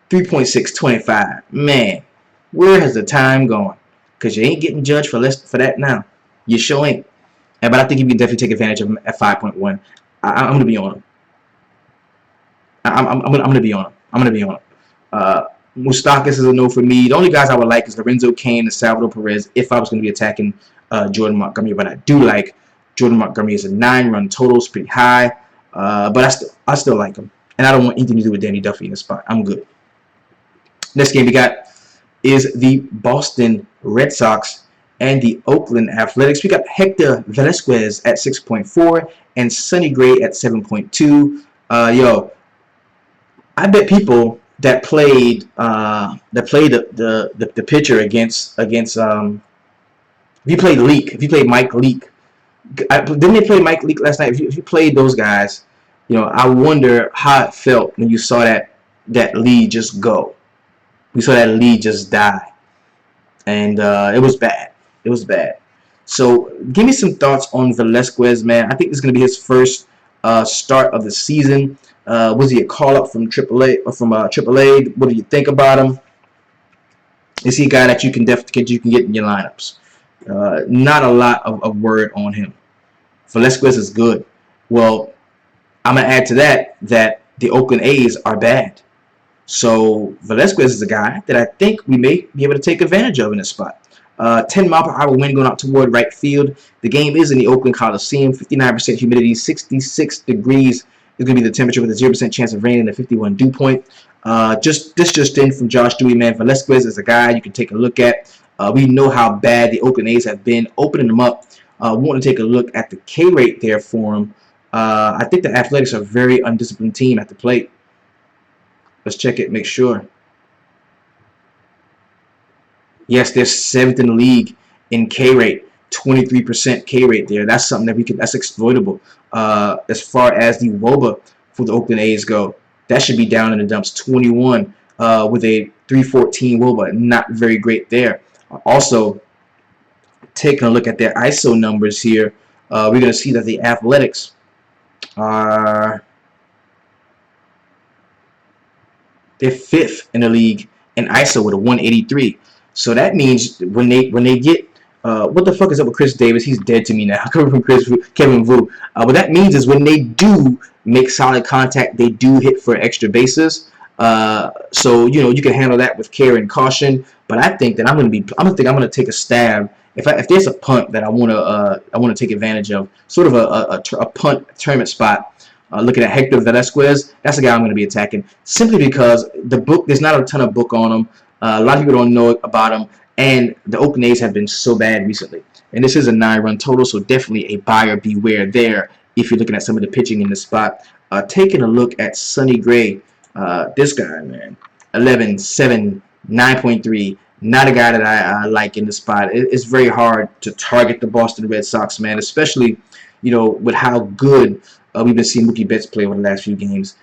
3.6, 25. Man, where has the time gone? Because you ain't getting Judge for that now. You sure ain't. But I think you can definitely take advantage of him at 5.1. I'm going to be on him. I'm going to be on him. I'm going to be on him. Moustakas is a no for me. The only guys I would like is Lorenzo Cain and Salvador Perez if I was going to be attacking Jordan Montgomery. But I do like Jordan Montgomery as a 9-run total. It's pretty high. But I still like him. And I don't want anything to do with Danny Duffy in the spot. I'm good. Next game we got is the Boston Red Sox and the Oakland Athletics. We got Hector Velasquez at 6.4 and Sonny Gray at 7.2. Yo, I bet people that played the pitcher against if you played Leake, if you played Mike Leake, didn't they play Mike Leake last night? If you played those guys, you know, I wonder how it felt when you saw that lead just go. We saw that lead just die, and it was bad. It was bad. So give me some thoughts on Velasquez, man. I think this is going to be his first start of the season. Was he a call-up from AAA? What do you think about him? Is he a guy that you can definitely get in your lineups? Not a lot of word on him. Velasquez is good. Well, I'm going to add to that the Oakland A's are bad. So Velasquez is a guy that I think we may be able to take advantage of in this spot. 10-mile-per-hour wind going out toward right field. The game is in the Oakland Coliseum. 59% humidity, 66 degrees is going to be the temperature with a 0% chance of rain and a 51 dew point. Just in from Josh Dewey, man. Velasquez is a guy you can take a look at. We know how bad the Oakland A's have been. Opening them up. We want to take a look at the K rate there for him. I think the Athletics are a very undisciplined team at the plate. Let's check it, make sure. Yes, they're 7th in the league in K rate, 23% K rate there. That's something that that's exploitable. As far as the WOBA for the Oakland A's go, that should be down in the dumps, 21 with a 314 WOBA. Not very great there. Also, taking a look at their ISO numbers here, we're going to see that the Athletics are they're 5th in the league in ISO with a 183. So that means when they get what the fuck is up with Chris Davis? He's dead to me now. Coming from Kevin Vu. What that means is when they do make solid contact, they do hit for extra bases. So you know you can handle that with care and caution. But I think that I'm gonna take a stab. If there's a punt that I wanna take advantage of, sort of a punt tournament spot. Looking at Hector Velasquez, that's a guy I'm going to be attacking simply because there's not a ton of book on him. A lot of people don't know about him, and the Oakland A's have been so bad recently. And this is a 9-run total, so definitely a buyer beware there if you're looking at some of the pitching in the spot. Taking a look at Sonny Gray, this guy, man, 11, 7, 9.3. Not a guy that I like in the spot. It's very hard to target the Boston Red Sox, man, especially, with how good we've been seeing Mookie Betts play over the last few games.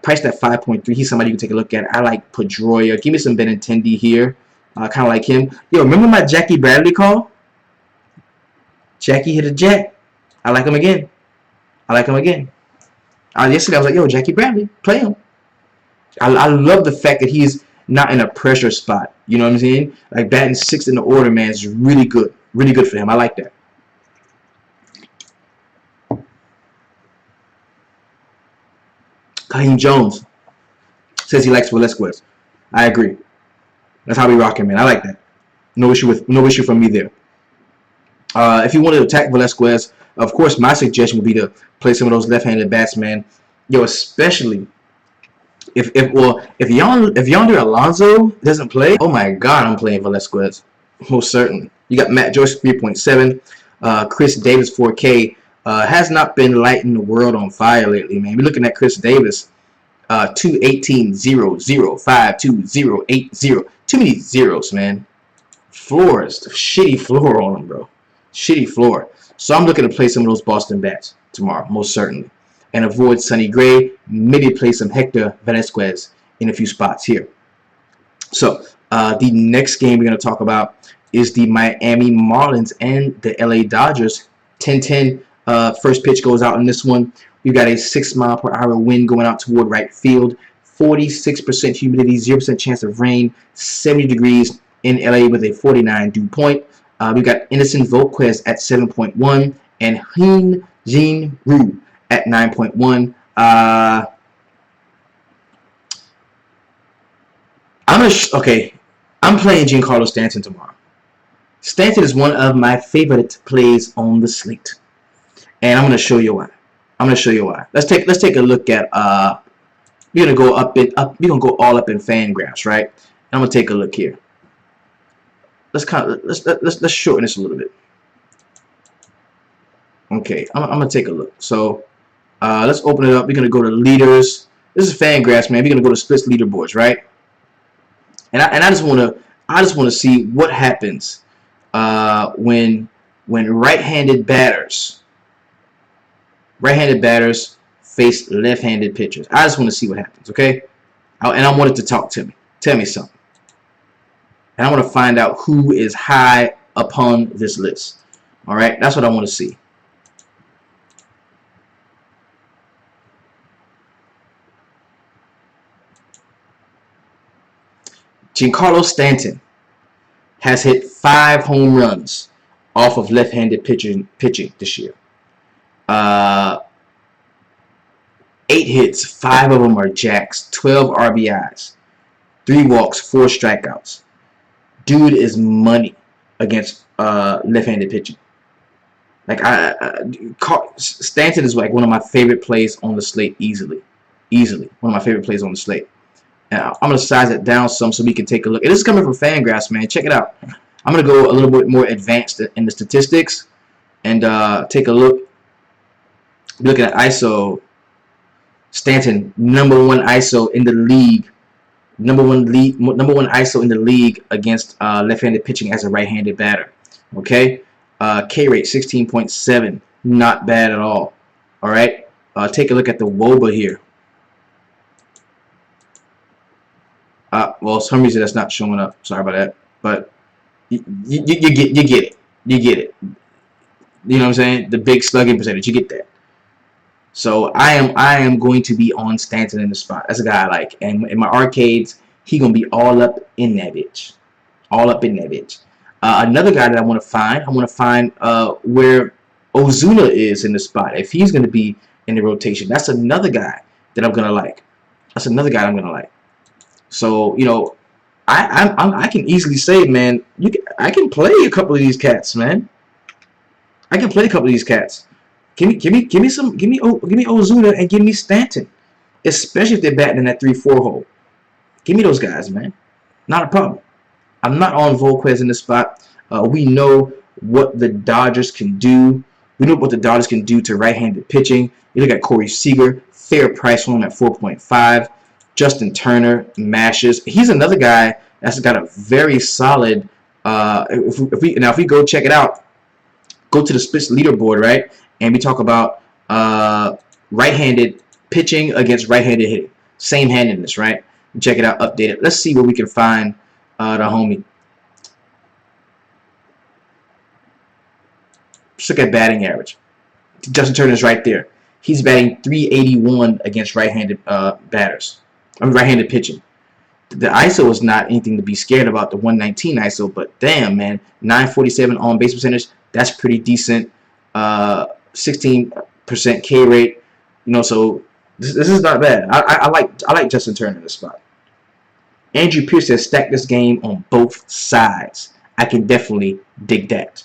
Priced at 5.3. He's somebody you can take a look at. I like Pedroia. Give me some Benintendi here. Kind of like him. Yo, remember my Jackie Bradley call? Jackie hit a jack. I like him again. Yesterday I was like, yo, Jackie Bradley, play him. I love the fact that he's not in a pressure spot. You know what I'm saying? Like batting 6th in the order, man, is really good. Really good for him. I like that. Kaheem Jones says he likes Velasquez. I agree. That's how we rocking, man. I like that. No issue from me there. If you want to attack Velasquez, of course, my suggestion would be to play some of those left-handed bats, man. Yo, especially if Yonder Alonso doesn't play, oh my God, I'm playing Velasquez. Most certainly. You got Matt Joyce 3.7, Chris Davis 4K. Has not been lighting the world on fire lately, man. We're looking at Chris Davis, 218, 0, 0, 5, 2, 0, 8, 0. Too many zeros, man. Floors, shitty floor on him, bro. Shitty floor. So I'm looking to play some of those Boston bats tomorrow, most certainly. And avoid Sonny Gray. Maybe play some Hector Velasquez in a few spots here. So the next game we're going to talk about is the Miami Marlins and the LA Dodgers. 10-10. First pitch goes out in this one. We've got a 6-mile-per-hour wind going out toward right field. 46% humidity, 0% chance of rain. 70 degrees in LA with a 49 dew point. We've got Innocent Volquez at 7.1 and Hyun Jin Ryu at 9.1. I'm playing Giancarlo Stanton tomorrow. Stanton is one of my favorite plays on the slate, and I'm going to show you why. Let's take a look at. We're gonna go all up in Fangraphs, right? And I'm gonna take a look here. Let's shorten this a little bit. Okay, I'm gonna take a look. So let's open it up. We're gonna go to leaders. This is Fangraphs, man. We're gonna go to splits leaderboards, right? And I just wanna see what happens when right-handed batters face left-handed pitchers. I just want to see what happens, okay? And I want it to talk to me. Tell me something. And I want to find out who is high upon this list. All right? That's what I want to see. Giancarlo Stanton has hit 5 home runs off of left-handed pitching this year. 8 hits, 5 of them are jacks, 12 RBIs, 3 walks, 4 strikeouts. Dude is money against left-handed pitching. Like Stanton is like one of my favorite plays on the slate, easily one of my favorite plays on the slate. And I'm gonna size it down some so we can take a look. And this is coming from Fangraphs, man. Check it out. I'm gonna go a little bit more advanced in the statistics and take a look. Looking at ISO. Stanton, number 1 ISO in the league. Number one ISO in the league against left-handed pitching as a right-handed batter. Okay, K rate 16.7, not bad at all. All right, take a look at the WOBA here. Well, for some reason that's not showing up. Sorry about that, but you get it. You know what I'm saying? The big slugging percentage, you get that. So I am going to be on Stanton in the spot. That's a guy I like. And in my arcades, he gonna be all up in that bitch. Another guy that I want to find where Ozuna is in the spot. If he's gonna be in the rotation, that's another guy that I'm gonna like. So I can easily say, man, I can play a couple of these cats, man. Give me Ozuna and give me Stanton, especially if they're batting in that 3-4 hole. Give me those guys, man. Not a problem. I'm not on Volquez in this spot. We know what the Dodgers can do We know what the Dodgers can do to right-handed pitching. You look at Corey Seager, fair price on him at 4.5. Justin Turner mashes. He's another guy that's got a very solid. If we go check it out, go to the splits leaderboard, right? And we talk about right-handed pitching against right-handed hitting. Same handedness, right? Check it out, update it. Let's see where we can find the homie. Just look at batting average. Justin Turner's right there. He's batting 381 against right-handed batters. Right-handed pitching. The ISO is not anything to be scared about, the 119 ISO, but damn, man, 947 on base percentage. That's pretty decent. 16% K rate. You know, so this is not bad. I like Justin Turner in this spot. Andrew Pierce has stacked this game on both sides. I can definitely dig that.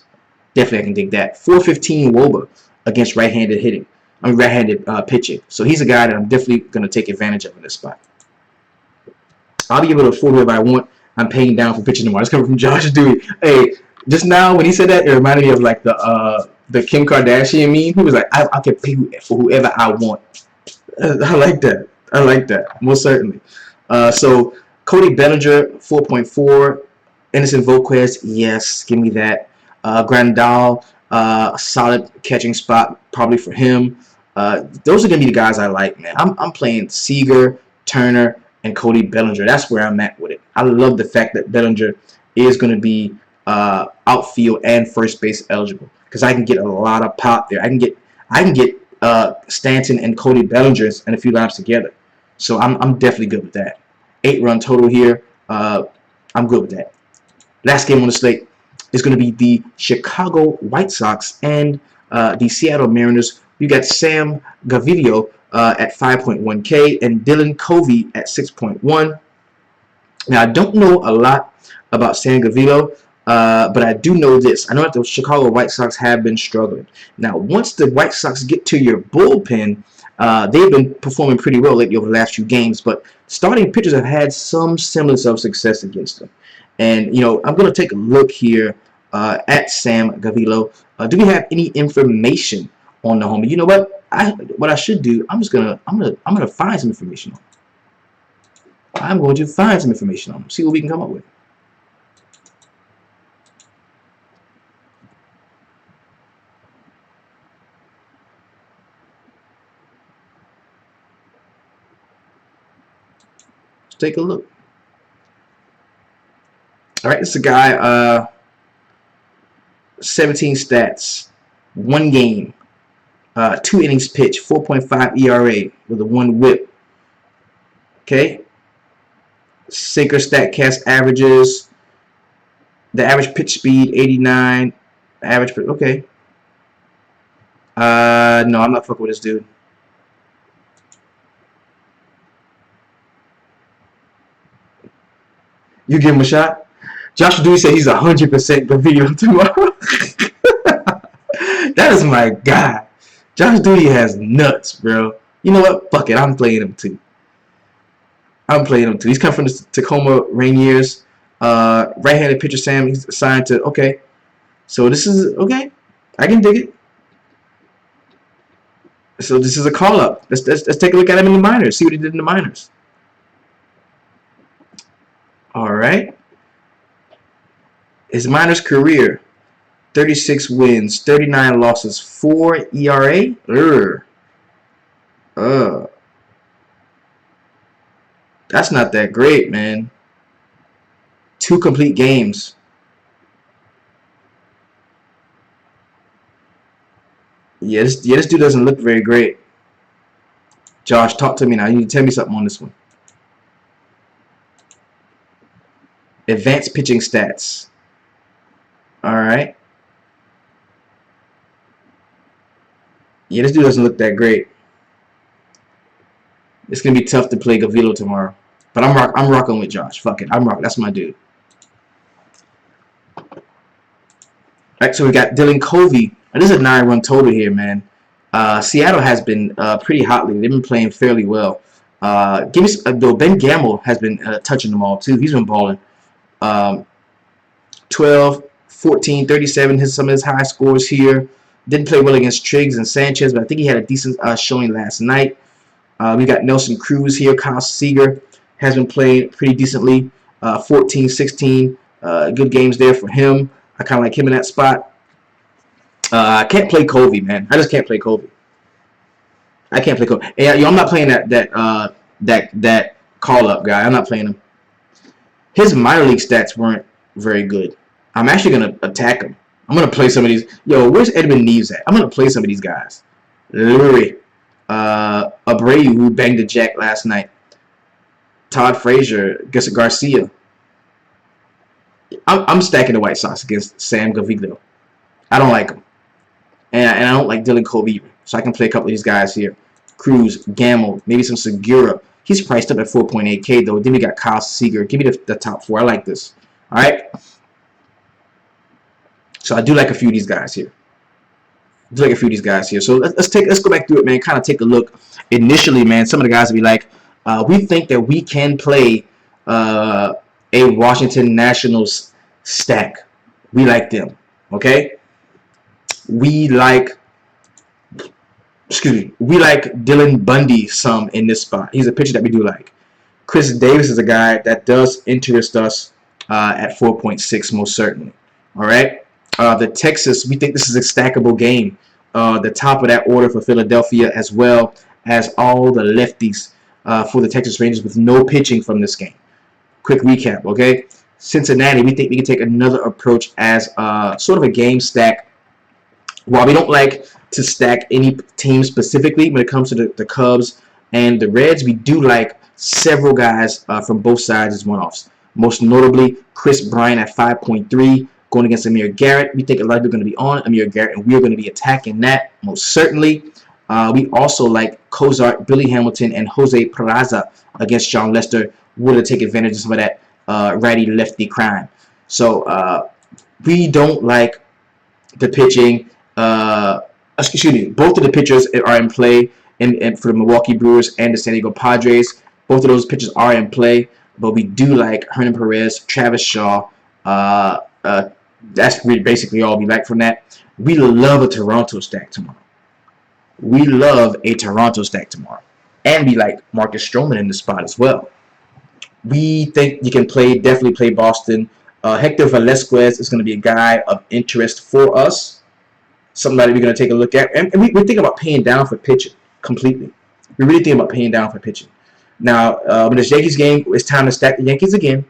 Definitely, I can dig that. 415 WOBA against right-handed hitting. Right-handed pitching. So he's a guy that I'm definitely going to take advantage of in this spot. I'll be able to afford whoever I want. I'm paying down for pitching tomorrow. It's coming from Josh Dewey. Hey, just now when he said that, it reminded me of like the Kim Kardashian meme. He was like, I can pay for whoever I want. I like that. I like that. Most certainly. So Cody Bellinger, 4.4. Innocent Volquez, yes, give me that. Grandal, a solid catching spot probably for him. Those are gonna be the guys I like, man. I'm playing Seager, Turner, and Cody Bellinger. That's where I'm at with it. I love the fact that Bellinger is gonna be outfield and first base eligible because I can get a lot of pop there. I can get Stanton and Cody Bellinger and a few lineups together. So I'm definitely good with that. 8-run total here. I'm good with that. Last game on the slate is going to be the Chicago White Sox and the Seattle Mariners. You got Sam Gaviglio at 5.1K and Dylan Covey at 6.1. Now, I don't know a lot about Sam Gaviglio, but I do know this. I know that the Chicago White Sox have been struggling. Now, once the White Sox get to your bullpen, they've been performing pretty well lately over the last few games, but starting pitchers have had some semblance of success against them. And, you know, I'm going to take a look here at Sam Gaviglio. Do we have any information on the homie? You know what? What I should do, I'm gonna find some information on him. I'm going to find some information on him. See what we can come up with. Let's take a look. All right, this is a guy, 17 stats, 1 game, 2 innings pitched, 4.5 ERA with a 1 whip. Okay. Sinker StatCast averages. The average pitch speed, 89. Average, okay. No, I'm not fucking with this dude. You give him a shot? Josh Dewey said he's 100% the video tomorrow. That is my guy. Josh Dewey has nuts, bro. You know what? Fuck it. I'm playing him too. He's come from the Tacoma Rainiers. Right-handed pitcher Sam. He's assigned to. Okay. So this is okay. I can dig it. So this is a call-up. Let's take a look at him in the minors. See what he did in the minors. All right. His minors career, 36 wins, 39 losses, 4 ERA. That's not that great, man. 2 complete games. Yeah, this dude doesn't look very great. Josh, talk to me now. You need to tell me something on this one. Advanced pitching stats. All right. Yeah, this dude doesn't look that great. It's gonna be tough to play Gaviglio tomorrow, but I'm rocking with Josh. Fuck it, I'm rocking. That's my dude. All right, so we got Dylan Covey. Now, this is a 9-run total here, man. Seattle has been pretty hotly. They've been playing fairly well. Though Ben Gamble has been touching them all too. He's been balling. 12, 14, 37. Some of his high scores here. Didn't play well against Triggs and Sanchez, but I think he had a decent showing last night. We got Nelson Cruz here. Kyle Seager has been playing pretty decently. 14, 16. Good games there for him. I kind of like him in that spot. I can't play Covey, man. I just can't play Covey. I can't play Covey. And, I'm not playing that call-up guy. I'm not playing him. His minor league stats weren't very good. I'm actually going to attack him. I'm going to play some of these. Yo, where's Edmund Neves at? I'm going to play some of these guys. Lurie. Abreu, who banged the jack last night. Todd Frazier, Garcia. I'm stacking the White Sox against Sam Gaviglio. I don't like him. And I don't like Dylan Covey either. So I can play a couple of these guys here. Cruz, Gamble, maybe some Segura. He's priced up at 4.8K though. Then we got Kyle Seager. Give me the top 4. I like this. All right. So I do like a few of these guys here. So let's go back through it, man. Kind of take a look. Initially, man, some of the guys that we like. We think that we can play a Washington Nationals stack. We like them. Okay. We like Dylan Bundy some in this spot. He's a pitcher that we do like. Chris Davis is a guy that does interest us at 4.6 most certainly. All right. The Texas, we think this is a stackable game. The top of that order for Philadelphia, as well as all the lefties for the Texas Rangers with no pitching from this game. Quick recap, okay? Cincinnati, we think we can take another approach as sort of a game stack. While we don't like to stack any team specifically when it comes to the Cubs and the Reds, we do like several guys from both sides as one-offs. Most notably, Chris Bryant at 5.3. Going against Amir Garrett. We think a lot of people are going to be on Amir Garrett, and we're going to be attacking that most certainly. We also like Cozart, Billy Hamilton, and Jose Peraza against John Lester. We're going to take advantage of some of that righty-lefty crime. So we don't like the pitching. Excuse me. Both of the pitchers are in play for the Milwaukee Brewers and the San Diego Padres. Both of those pitchers are in play, but we do like Hernan Perez, Travis Shaw, that's really basically all we like from that. We love a Toronto stack tomorrow. And we like Marcus Stroman in the spot as well. We think you can definitely play Boston. Hector Velasquez is going to be a guy of interest for us. Somebody we're going to take a look at. And we're thinking about paying down for pitching completely. We're really thinking about paying down for pitching. Now, when this Yankees game, it's time to stack the Yankees again.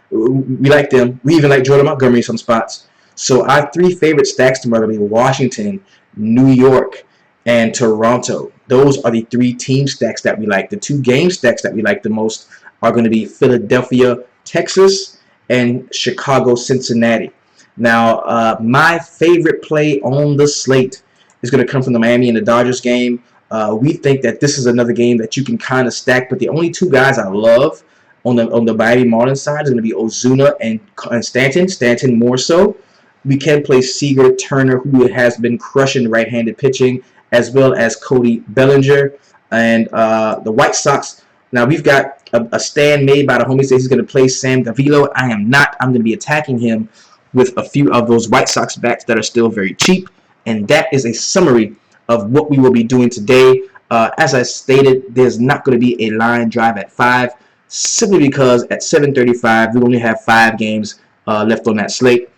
We like them. We even like Jordan Montgomery in some spots. So our 3 favorite stacks tomorrow will be Washington, New York, and Toronto. Those are the 3 team stacks that we like. The 2 game stacks that we like the most are going to be Philadelphia, Texas, and Chicago, Cincinnati. Now, my favorite play on the slate is going to come from the Miami and the Dodgers game. We think that this is another game that you can kind of stack, but the only 2 guys I love on the Miami Marlins side is going to be Ozuna and Stanton. Stanton more so. We can play Seager, Turner, who has been crushing right-handed pitching, as well as Cody Bellinger. And the White Sox, now we've got a stand made by the homie says he's going to play Sam Gaviglio. I am not. I'm going to be attacking him with a few of those White Sox backs that are still very cheap. And that is a summary of what we will be doing today. As I stated, there's not going to be a line drive at 5. Simply because at 7:35 we only have 5 games left on that slate.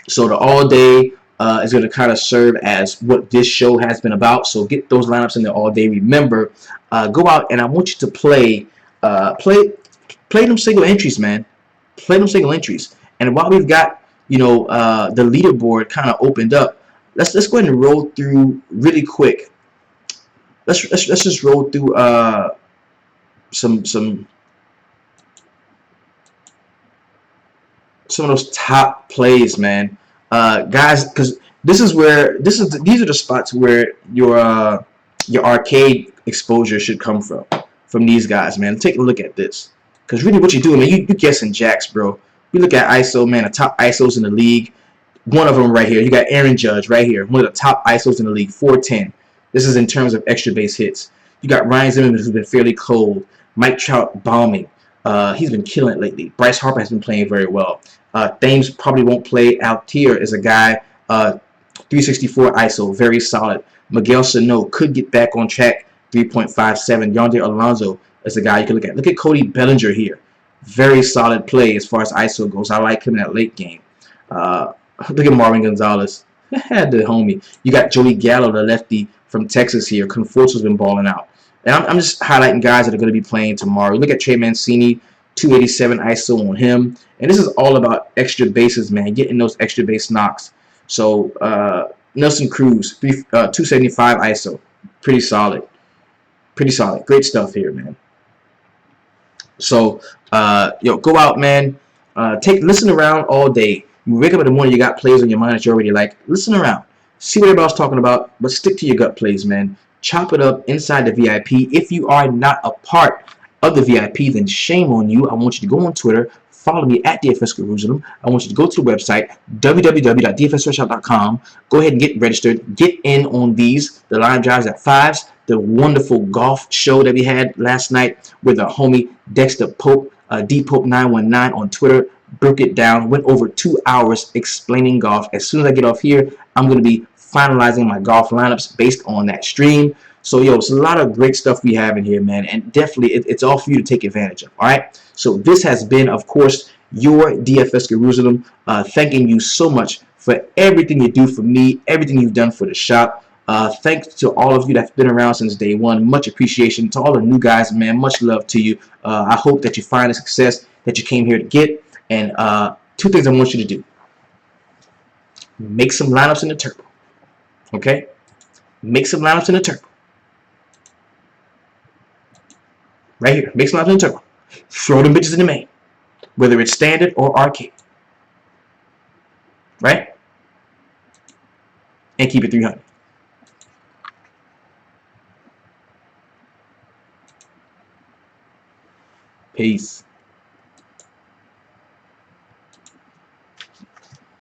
So the all day is going to kind of serve as what this show has been about. So get those lineups in there all day. Remember, go out and I want you to play them single entries, man. Play them single entries. And while we've got the leaderboard kind of opened up, let's go ahead and roll through really quick. Let's just roll through some of those top plays, man, guys, because these are the spots where your arcade exposure should come from these guys, man. Take a look at this, because really what you're doing, man, you guessing jacks, bro. You look at ISO, man, the top ISOs in the league. One of them right here. You got Aaron Judge right here, one of the top ISOs in the league, 410. This is in terms of extra base hits. You got Ryan Zimmerman, who's been fairly cold. Mike Trout bombing. He's been killing it lately. Bryce Harper has been playing very well. Thames probably won't play. Altier is a guy 364 ISO, very solid. Miguel Sano could get back on track, 3.57. Yonder Alonso is the guy you can look at. Look at Cody Bellinger here. Very solid play as far as ISO goes. I like him in that late game. Look at Marvin Gonzalez. The homie. You got Joey Gallo, the lefty from Texas here. Conforto's been balling out. And I'm just highlighting guys that are going to be playing tomorrow. Look at Trey Mancini, 287 ISO on him. And this is all about extra bases, man. Getting those extra base knocks. So, Nelson Cruz, 275 ISO. Pretty solid. Pretty solid. Great stuff here, man. So, go out, man. Listen around all day. You wake up in the morning, you got plays on your mind that you already like. Listen around. See what everybody's talking about, but stick to your gut plays, man. Chop it up inside the VIP. If you are not a part of the VIP, then shame on you. I want you to go on Twitter, follow me at DFS Jerusalem. I want you to go to the website, www.dfsfreshop.com. Go ahead and get registered. Get in on these. The line drives at 5s. The wonderful golf show that we had last night with our homie Dexter Pope, DPope919 on Twitter. Broke it down. Went over 2 hours explaining golf. As soon as I get off here, I'm going to be finalizing my golf lineups based on that stream. So, it's a lot of great stuff we have in here, man. And definitely, it's all for you to take advantage of. All right? So, this has been, of course, your DFS Jerusalem. Thanking you so much for everything you do for me, everything you've done for the shop. Thanks to all of you that's been around since day one. Much appreciation to all the new guys, man. Much love to you. I hope that you find the success that you came here to get. And 2 things I want you to do. Make some lineups in the turbo. Okay? Make some lineups in the turbo. Right here. Make some lineups in the turbo. Throw them bitches in the main. Whether it's standard or arcade. Right? And keep it 300. Peace.